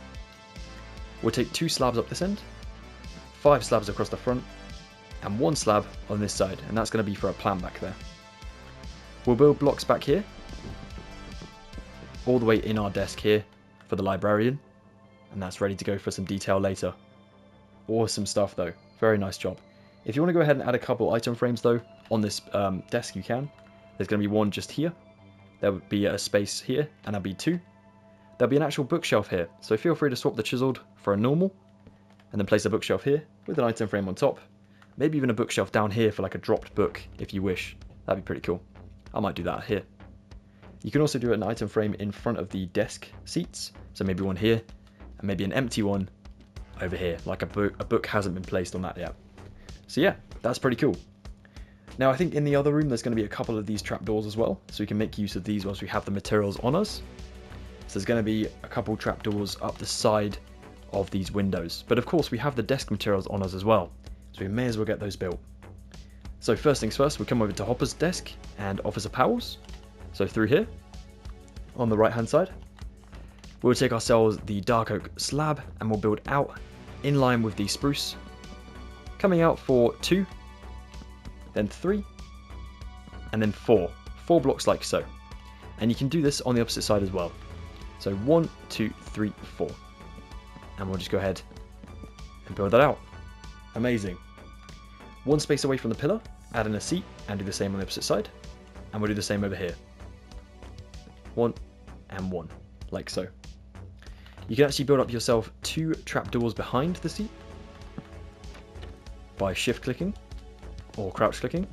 We'll take 2 slabs up this end, 5 slabs across the front, and 1 slab on this side, and that's going to be for a plan back there. We'll build blocks back here, all the way in our desk here for the librarian, and that's ready to go for some detail later. Awesome stuff though, very nice job. If you want to go ahead and add a couple item frames though, on this desk you can. There's going to be 1 just here, there would be a space here, and there'll be 2. There'll be an actual bookshelf here, so feel free to swap the chiseled for a normal, and then place a bookshelf here with an item frame on top. Maybe even a bookshelf down here for like a dropped book if you wish. That'd be pretty cool. I might do that here. You can also do an item frame in front of the desk seats, so maybe one here, and maybe an empty one over here, like a book hasn't been placed on that yet. So yeah, that's pretty cool. Now I think in the other room there's going to be a couple of these trapdoors as well, so we can make use of these whilst we have the materials on us. So there's going to be a couple trapdoors up the side of these windows. But of course we have the desk materials on us as well, so we may as well get those built. So first things first, we come over to Hopper's desk and Officer Powell's. So through here, on the right hand side, we'll take ourselves the dark oak slab and we'll build out in line with the spruce, coming out for 2, then 3, and then 4. 4 blocks like so. And you can do this on the opposite side as well. So 1, 2, 3, 4. And we'll just go ahead and build that out. Amazing. 1 space away from the pillar, add in a seat and do the same on the opposite side. And we'll do the same over here. 1 and 1, like so. You can actually build up yourself 2 trapdoors behind the seat by shift clicking or crouch clicking.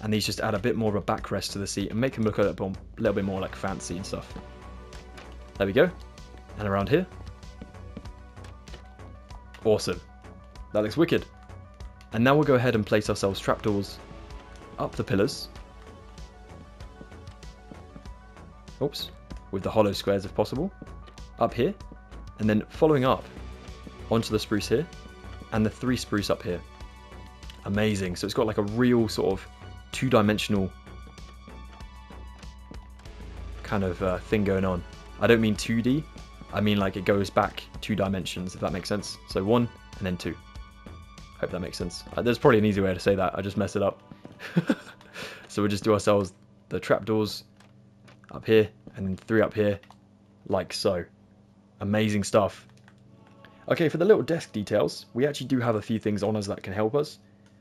And these just add a bit more of a backrest to the seat and make them look a little bit more like fancy and stuff. There we go. And around here. Awesome. That looks wicked. And now we'll go ahead and place ourselves trapdoors up the pillars. Oops. With the hollow squares if possible. Up here. And then following up onto the spruce here. And the 3 spruce up here. Amazing. So it's got like a real sort of 2-dimensional kind of thing going on. I don't mean 2D, I mean like it goes back 2 dimensions, if that makes sense. So 1 and then 2. Hope that makes sense. There's probably an easy way to say that, I just messed it up. So we'll just do ourselves the trapdoors up here and then 3 up here, like so. Amazing stuff. Okay, for the little desk details, we actually do have a few things on us that can help us.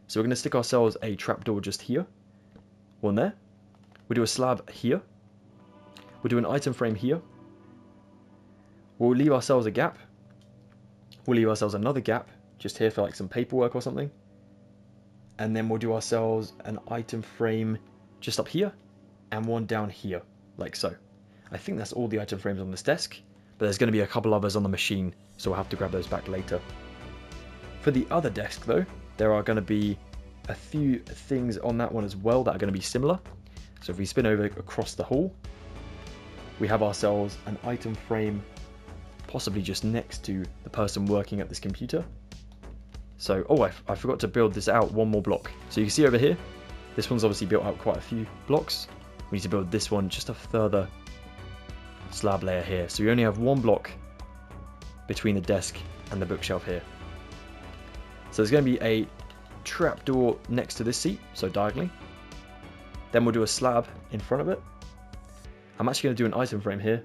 So we're going to stick ourselves a trapdoor just here, one there. We'll do a slab here. We'll do an item frame here. We'll leave ourselves a gap. We'll leave ourselves another gap just here for like some paperwork or something. And then we'll do ourselves an item frame just up here and one down here, like so. I think that's all the item frames on this desk, but there's going to be a couple others on the machine, so we'll have to grab those back later. For the other desk though, there are going to be a few things on that one as well that are going to be similar. So if we spin over across the hall, we have ourselves an item frame possibly just next to the person working at this computer. So, oh, I forgot to build this out 1 more block. So you can see over here, this one's obviously built out quite a few blocks. We need to build this one just a further slab layer here. So we only have 1 block between the desk and the bookshelf here. So there's going to be a trapdoor next to this seat, so diagonally. Then we'll do a slab in front of it. I'm actually going to do an item frame here,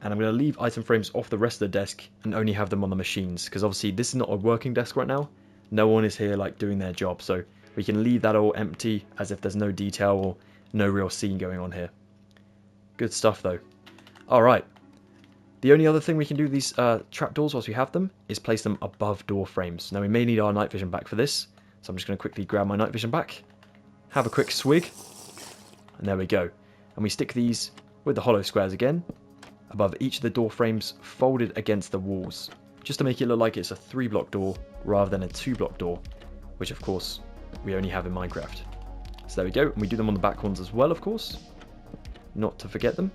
and I'm going to leave item frames off the rest of the desk and only have them on the machines, because obviously this is not a working desk right now. No one is here like doing their job, so we can leave that all empty as if there's no detail or no real scene going on here. Good stuff though. Alright. The only other thing we can do with these trapdoors whilst we have them is place them above door frames. Now we may need our night vision back for this, so I'm just going to quickly grab my night vision back, have a quick swig, and there we go. And we stick these with the hollow squares again, above each of the door frames, folded against the walls, just to make it look like it's a 3-block door rather than a 2-block door, which of course we only have in Minecraft. So there we go, and we do them on the back ones as well, of course, not to forget them.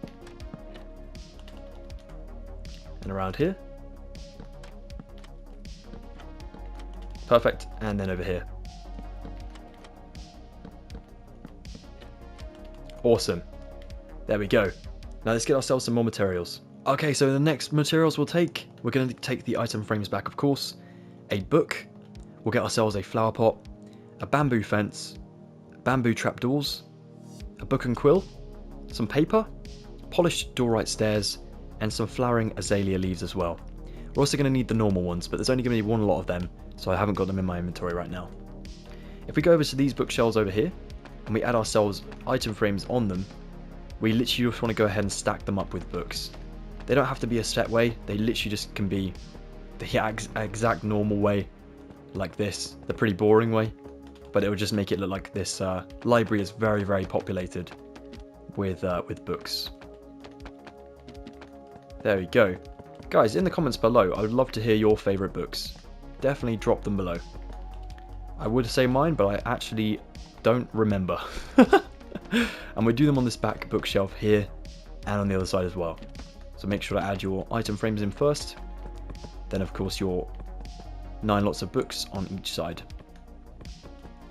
And around here. Perfect, and then over here. Awesome. There we go. Now let's get ourselves some more materials. Okay, so the next materials we're going to take the item frames back, of course. A book. We'll get ourselves a flower pot, a bamboo fence, bamboo trapdoors, a book and quill, some paper, polished doorright stairs, and some flowering azalea leaves as well. We're also going to need the normal ones, but there's only going to be one lot of them, so I haven't got them in my inventory right now. If we go over to these bookshelves over here, and we add ourselves item frames on them, we literally just want to go ahead and stack them up with books. They don't have to be a set way, they literally just can be the exact normal way, like this, the pretty boring way, but it will just make it look like this library is very, very populated with books. There we go. Guys, in the comments below, I would love to hear your favourite books. Definitely drop them below. I would say mine, but I actually don't remember. And we do them on this back bookshelf here and on the other side as well. So make sure to add your item frames in first. Then of course your 9 lots of books on each side.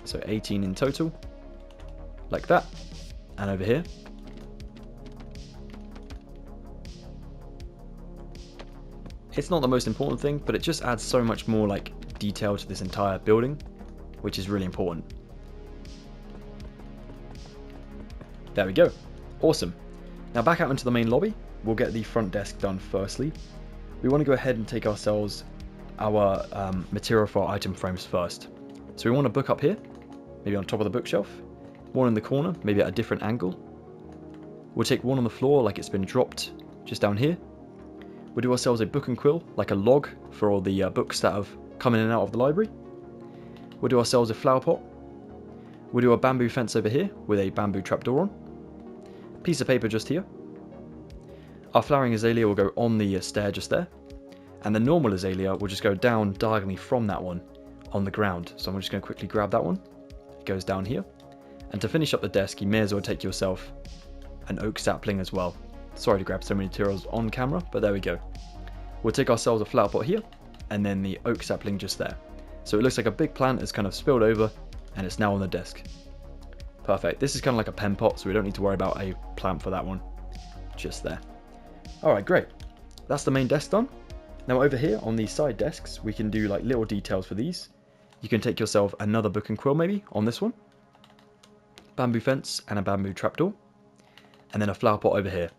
So 18 in total. Like that. And over here. It's not the most important thing, but it just adds so much more like detail to this entire building, which is really important. There we go. Awesome. Now back out into the main lobby, we'll get the front desk done firstly. We want to go ahead and take ourselves our material for our item frames first. So we want a book up here, maybe on top of the bookshelf, one in the corner, maybe at a different angle. We'll take one on the floor like it's been dropped just down here. We'll do ourselves a book and quill, like a log for all the books that have come in and out of the library. We'll do ourselves a flower pot. We'll do a bamboo fence over here with a bamboo trapdoor on. Piece of paper just here. Our flowering azalea will go on the stair just there. And the normal azalea will just go down diagonally from that one on the ground. So I'm just going to quickly grab that one. It goes down here. And to finish up the desk, you may as well take yourself an oak sapling as well. Sorry to grab so many materials on camera, but there we go. We'll take ourselves a flower pot here, and then the oak sapling just there. So it looks like a big plant has kind of spilled over, and it's now on the desk. Perfect. This is kind of like a pen pot, so we don't need to worry about a plant for that one. Just there. Alright, great. That's the main desk done. Now over here on these side desks, we can do like little details for these. You can take yourself another book and quill maybe on this one. Bamboo fence and a bamboo trapdoor. And then a flower pot over here.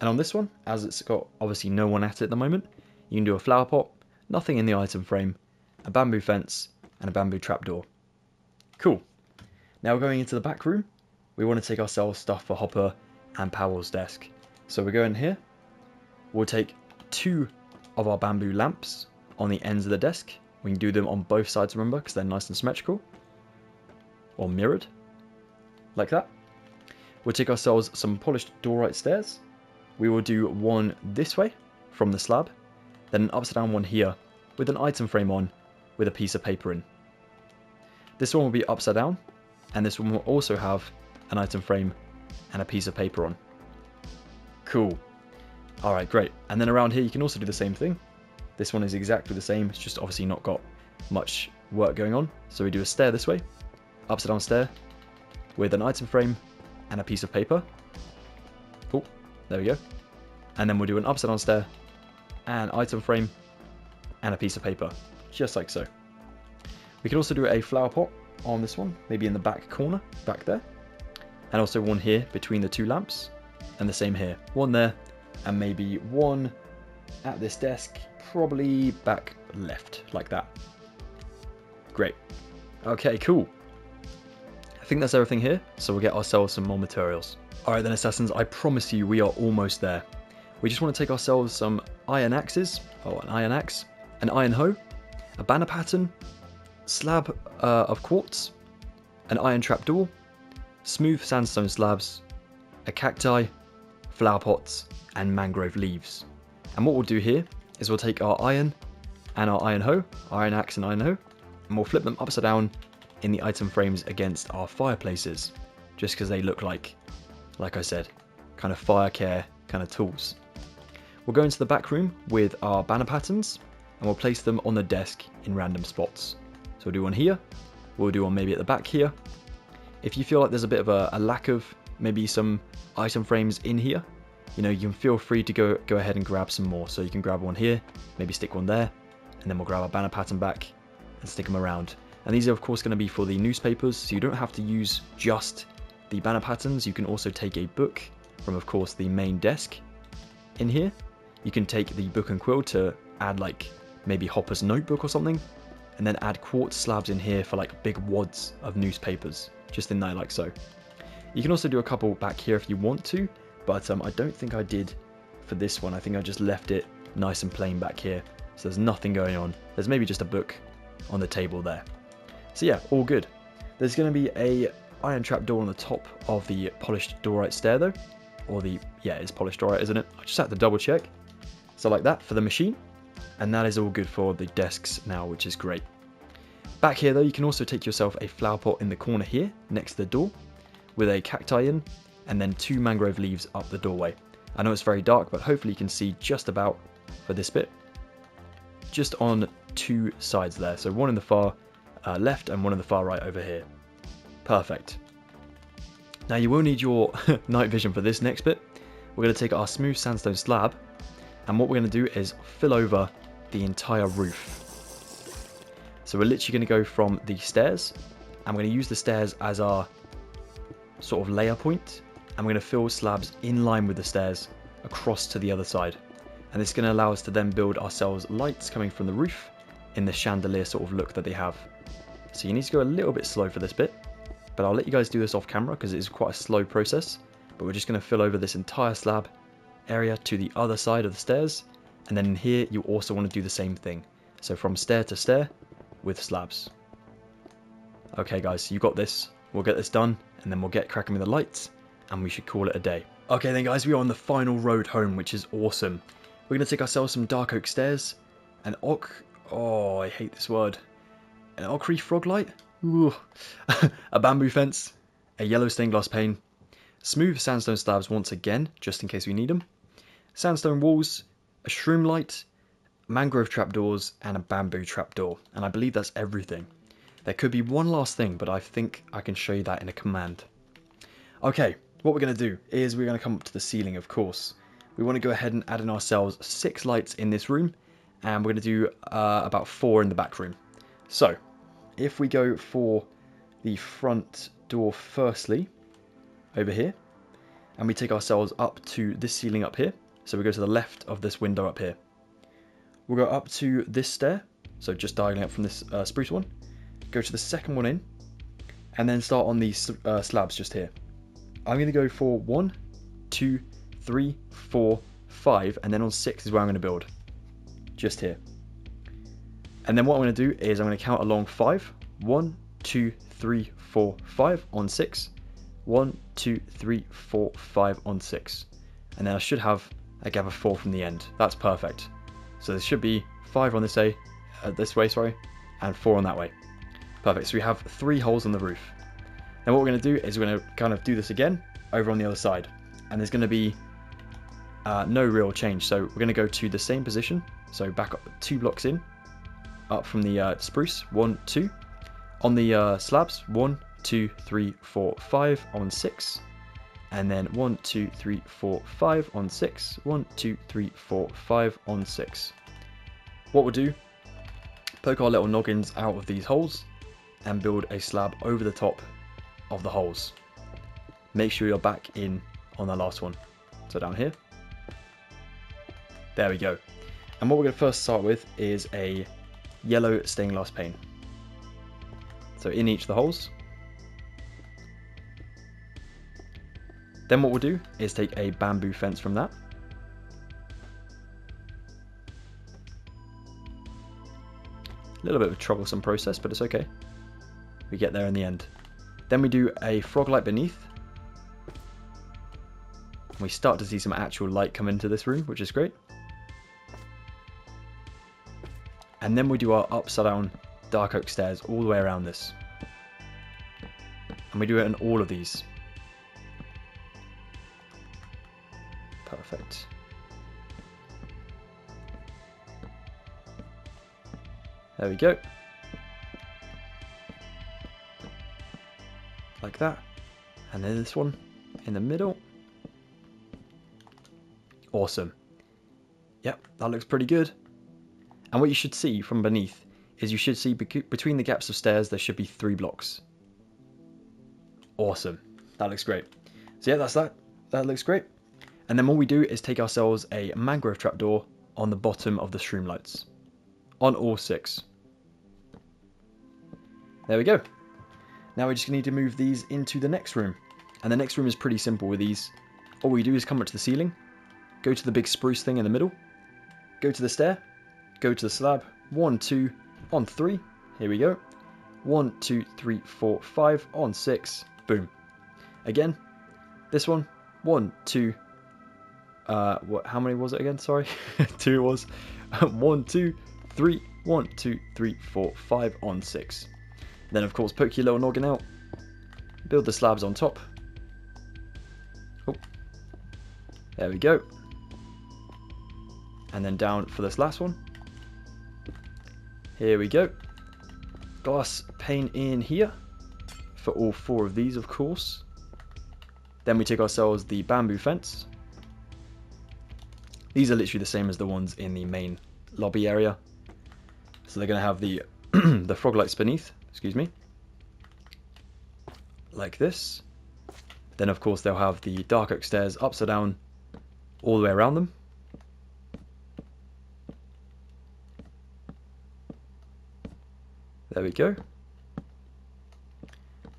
And on this one, as it's got obviously no one at it at the moment, you can do a flower pot, nothing in the item frame, a bamboo fence, and a bamboo trapdoor. Cool. Now going into the back room, we want to take ourselves stuff for Hopper and Powell's desk. So we're going here. We'll take 2 of our bamboo lamps on the ends of the desk. We can do them on both sides, remember, because they're nice and symmetrical. Or mirrored. Like that. We'll take ourselves some polished doorright stairs. We will do one this way from the slab, then an upside down one here with an item frame on with a piece of paper in. This one will be upside down, and this one will also have an item frame and a piece of paper on. Cool. Alright, great. And then around here you can also do the same thing. This one is exactly the same, it's just obviously not got much work going on. So we do a stair this way, upside down stair, with an item frame and a piece of paper. Cool. There we go. And then we'll do an upside down stair, and item frame, and a piece of paper, just like so. We can also do a flower pot on this one, maybe in the back corner, back there. And also one here between the two lamps, and the same here. One there, and maybe one at this desk, probably back left, like that. Great. Okay, cool. I think that's everything here, so we'll get ourselves some more materials. Alright then, Assassins, I promise you we are almost there. We just want to take ourselves some iron axes, an iron axe, an iron hoe, a banner pattern, slab of quartz, an iron trapdoor, smooth sandstone slabs, a cacti, flower pots, and mangrove leaves. And what we'll do here is we'll take our iron and our iron hoe, iron axe and iron hoe, and we'll flip them upside down in the item frames against our fireplaces, just because they look like I said, kind of fire care kind of tools. We'll go into the back room with our banner patterns, and we'll place them on the desk in random spots. So we'll do one here, we'll do one maybe at the back here. If you feel like there's a bit of a lack of maybe some item frames in here, you know, you can feel free to go ahead and grab some more. So you can grab one here, maybe stick one there, and then we'll grab our banner pattern back and stick them around. And these are of course going to be for the newspapers, so you don't have to use just the banner patterns. You can also take a book from of course the main desk in here. You can take the book and quill to add like maybe Hopper's notebook or something, and then add quartz slabs in here for like big wads of newspapers, just in there like so. You can also do a couple back here if you want to, but I don't think I did for this one. I think I just left it nice and plain back here, so there's nothing going on. There's maybe just a book on the table there. So yeah, all good. There's going to be a iron trap door on the top of the polished doorite stair though, or the, yeah, it's polished doorite, isn't it? I just had to double check. So like that for the machine, and that is all good for the desks now, which is great. Back here though, you can also take yourself a flower pot in the corner here next to the door with a cacti in, and then 2 mangrove leaves up the doorway. I know it's very dark, but hopefully you can see just about for this bit, just on 2 sides there. So one in the far left and one in the far right over here. Perfect. Now you will need your night vision for this next bit. We're going to take our smooth sandstone slab, and what we're going to do is fill over the entire roof. So we're literally going to go from the stairs, and we're going to use the stairs as our sort of layer point, and we're going to fill slabs in line with the stairs across to the other side. And it's going to allow us to then build ourselves lights coming from the roof in the chandelier sort of look that they have. So you need to go a little bit slow for this bit, but I'll let you guys do this off camera because it is quite a slow process. But we're just going to fill over this entire slab area to the other side of the stairs, and then in here you also want to do the same thing. So from stair to stair with slabs. Okay guys, you got this. We'll get this done, and then we'll get cracking with the lights, and we should call it a day. Okay then guys, we are on the final road home, which is awesome. We're going to take ourselves some dark oak stairs, an oh, I hate this word, an ochre frog light, ooh, a bamboo fence, a yellow stained glass pane, smooth sandstone slabs once again, just in case we need them, sandstone walls, a shroom light, mangrove trapdoors, and a bamboo trapdoor. And I believe that's everything. There could be one last thing, but I think I can show you that in a command. Okay, what we're going to do is we're going to come up to the ceiling, of course. We want to go ahead and add in ourselves 6 lights in this room, and we're going to do about 4 in the back room. So, if we go for the front door firstly, over here, and we take ourselves up to this ceiling up here, so we go to the left of this window up here. We'll go up to this stair, so just diagonally up from this spruce one, go to the second one in, and then start on these slabs just here. I'm going to go for 1, 2, 3, 4, 5, and then on 6 is where I'm going to build. Just here. And then what I'm going to do is I'm going to count along 5. 1, 2, 3, 4, 5 on 6. 1, 2, 3, 4, 5 on 6. And then I should have a gather 4 from the end. That's perfect. So there should be 5 on this way, and 4 on that way. Perfect. So we have 3 holes on the roof. Now what we're going to do is we're going to kind of do this again over on the other side. And there's going to be no real change. So we're going to go to the same position. So back up 2 blocks in, up from the spruce, 1, 2. On the slabs, 1, 2, 3, 4, 5 on 6. And then 1, 2, 3, 4, 5 on 6. 1, 2, 3, 4, 5 on 6. What we'll do poke our little noggins out of these holes and build a slab over the top of the holes. Make sure you're back in on the last one. So down here. There we go. And what we're going to first start with is a yellow stained glass pane. So in each of the holes. Then what we'll do is take a bamboo fence from that. A little bit of a troublesome process, but it's okay. We get there in the end. Then we do a frog light beneath. We start to see some actual light come into this room, which is great. And then we do our upside down dark oak stairs all the way around this. And we do it in all of these. Perfect. There we go. Like that. And then this one in the middle. Awesome. Yep, that looks pretty good. And what you should see from beneath is you should see between the gaps of stairs there should be 3 blocks. Awesome. That looks great. So yeah, that's that. That looks great. And then what we do is take ourselves a mangrove trapdoor on the bottom of the shroom lights. On all 6. There we go. Now we just need to move these into the next room. And the next room is pretty simple with these. All we do is come up to the ceiling, go to the big spruce thing in the middle, go to the stair, go to the slab, 1, 2, on 3, here we go, 1, 2, 3, 4, 5, on 6, boom. Again, this one, 1, 2, how many was it again, sorry, 2 it was, 1, 2, 3, 1, 2, 3, 4, 5, on 6. Then of course poke your little noggin out, build the slabs on top, oh, there we go, and then down for this last one. Here we go. Glass pane in here for all 4 of these, of course. Then we take ourselves the bamboo fence. These are literally the same as the ones in the main lobby area. So they're going to have the the frog lights beneath, excuse me, like this. Then of course they'll have the dark oak stairs upside down all the way around them. There we go.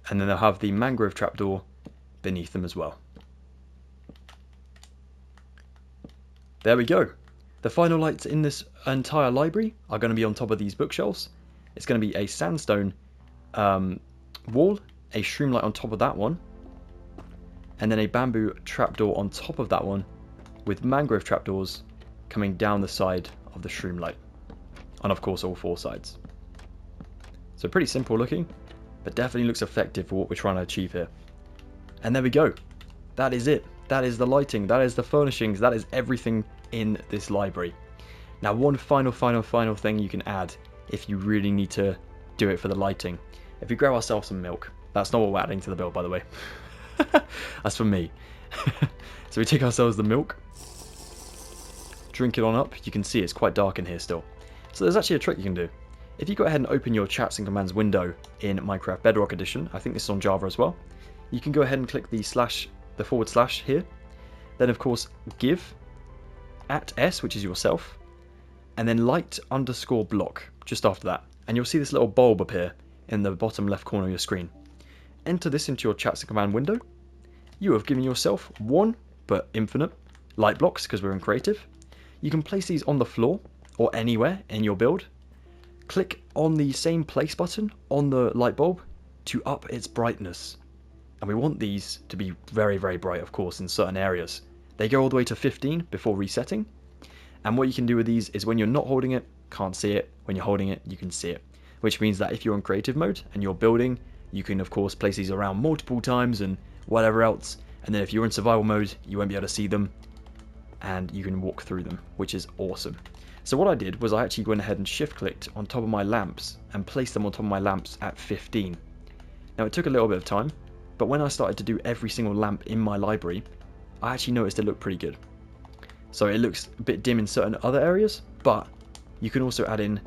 And then they'll have the mangrove trapdoor beneath them as well. There we go. The final lights in this entire library are going to be on top of these bookshelves. It's going to be a sandstone wall, a shroom light on top of that one, and then a bamboo trapdoor on top of that one with mangrove trapdoors coming down the side of the shroom light. And of course all 4 sides. So pretty simple looking, but definitely looks effective for what we're trying to achieve here. And there we go. That is it. That is the lighting. That is the furnishings. That is everything in this library. Now one final thing you can add if you really need to do it for the lighting. If we grab ourselves some milk. That's not what we're adding to the bill, by the way. That's for me. So we take ourselves the milk. Drink it on up. You can see it's quite dark in here still. So there's actually a trick you can do. If you go ahead and open your chats and commands window in Minecraft Bedrock Edition, I think this is on Java as well, you can go ahead and click the / here. Then of course give @s, which is yourself, and then light_block just after that. And you'll see this little bulb appear in the bottom left corner of your screen. Enter this into your chats and command window. You have given yourself 1, but infinite, light blocks because we're in creative. You can place these on the floor or anywhere in your build. Click on the same place button on the light bulb to up its brightness. And we want these to be very, very bright, of course, in certain areas. They go all the way to 15 before resetting. And what you can do with these is when you're not holding it, can't see it. When you're holding it, you can see it. Which means that if you're in creative mode and you're building, you can, of course, place these around multiple times and whatever else. And then if you're in survival mode, you won't be able to see them. And you can walk through them, which is awesome. So what I did was I actually went ahead and shift clicked on top of my lamps and placed them on top of my lamps at 15. Now it took a little bit of time, but when I started to do every single lamp in my library, I actually noticed it looked pretty good. So it looks a bit dim in certain other areas, but you can also add in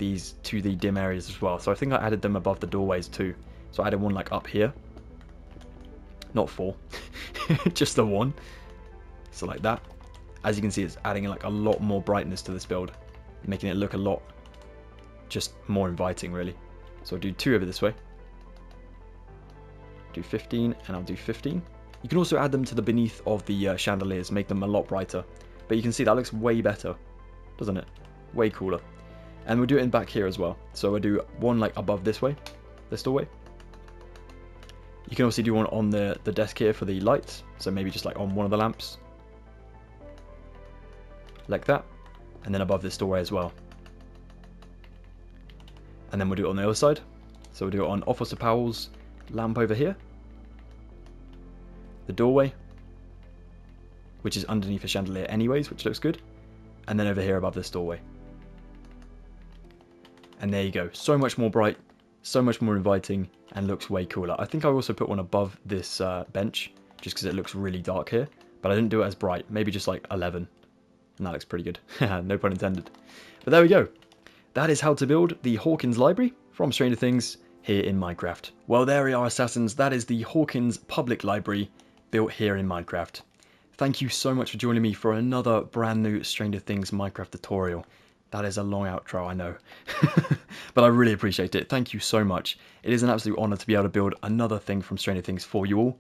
these to the dim areas as well. So I think I added them above the doorways too. So I added one like up here. Not 4. Just the 1. So like that. As you can see, it's adding like a lot more brightness to this build. Making it look a lot just more inviting, really. So I'll do 2 over this way. Do 15, and I'll do 15. You can also add them to the beneath of the chandeliers, make them a lot brighter. But you can see that looks way better, doesn't it? Way cooler. And we'll do it in back here as well. So we'll do one like above this way, this doorway. You can also do one on the desk here for the lights. So maybe just like on one of the lamps. Like that. And then above this doorway as well. And then we'll do it on the other side. So we'll do it on Officer Powell's lamp over here. The doorway, which is underneath a chandelier anyways, which looks good. And then over here above this doorway. And there you go. So much more bright, so much more inviting, and looks way cooler. I think I also put one above this bench, just because it looks really dark here. But I didn't do it as bright. Maybe just like 11. And that looks pretty good. No pun intended. But there we go. That is how to build the Hawkins Library from Stranger Things here in Minecraft. Well, there we are, Assassins. That is the Hawkins Public Library built here in Minecraft. Thank you so much for joining me for another brand new Stranger Things Minecraft tutorial. That is a long outro, I know. But I really appreciate it. Thank you so much. It is an absolute honor to be able to build another thing from Stranger Things for you all.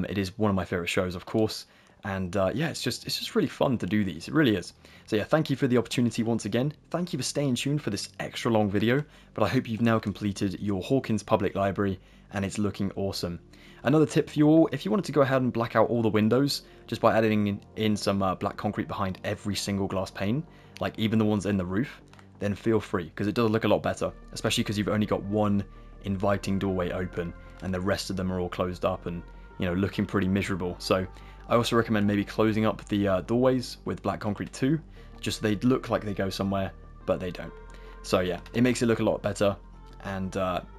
It is one of my favorite shows, of course. And yeah, it's just really fun to do these. It really is. So yeah, thank you for the opportunity once again. Thank you for staying tuned for this extra long video. But I hope you've now completed your Hawkins Public Library and it's looking awesome. Another tip for you all, if you wanted to go ahead and black out all the windows just by adding in some black concrete behind every single glass pane, like even the ones in the roof, then feel free, because it does look a lot better, especially because you've only got one inviting doorway open and the rest of them are all closed up and, you know, looking pretty miserable. So I also recommend maybe closing up the doorways with black concrete too, just so they look like they go somewhere, but they don't. So yeah, it makes it look a lot better and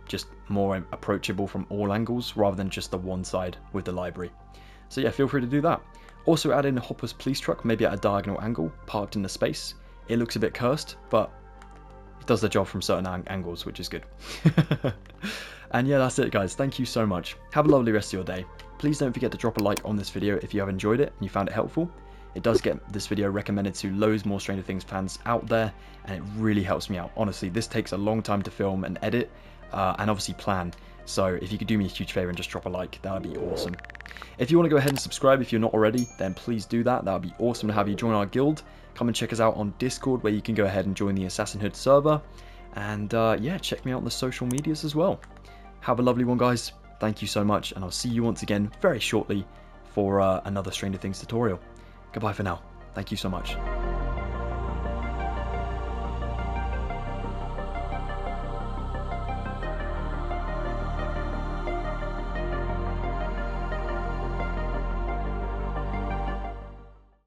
just more approachable from all angles rather than just the one side with the library. So yeah, feel free to do that. Also add in a Hopper's police truck, maybe at a diagonal angle, parked in the space. It looks a bit cursed, but it does the job from certain angles, which is good. And yeah, that's it guys. Thank you so much. Have a lovely rest of your day. Please don't forget to drop a like on this video if you have enjoyed it and you found it helpful. It does get this video recommended to loads more Stranger Things fans out there, and it really helps me out. Honestly, this takes a long time to film and edit, and obviously plan. So if you could do me a huge favor and just drop a like, that would be awesome. If you want to go ahead and subscribe if you're not already, then please do that. That would be awesome to have you join our guild. Come and check us out on Discord, where you can go ahead and join the Assassinhood server. And yeah, check me out on the social medias as well. Have a lovely one, guys. Thank you so much, and I'll see you once again very shortly for another Stranger Things tutorial. Goodbye for now. Thank you so much.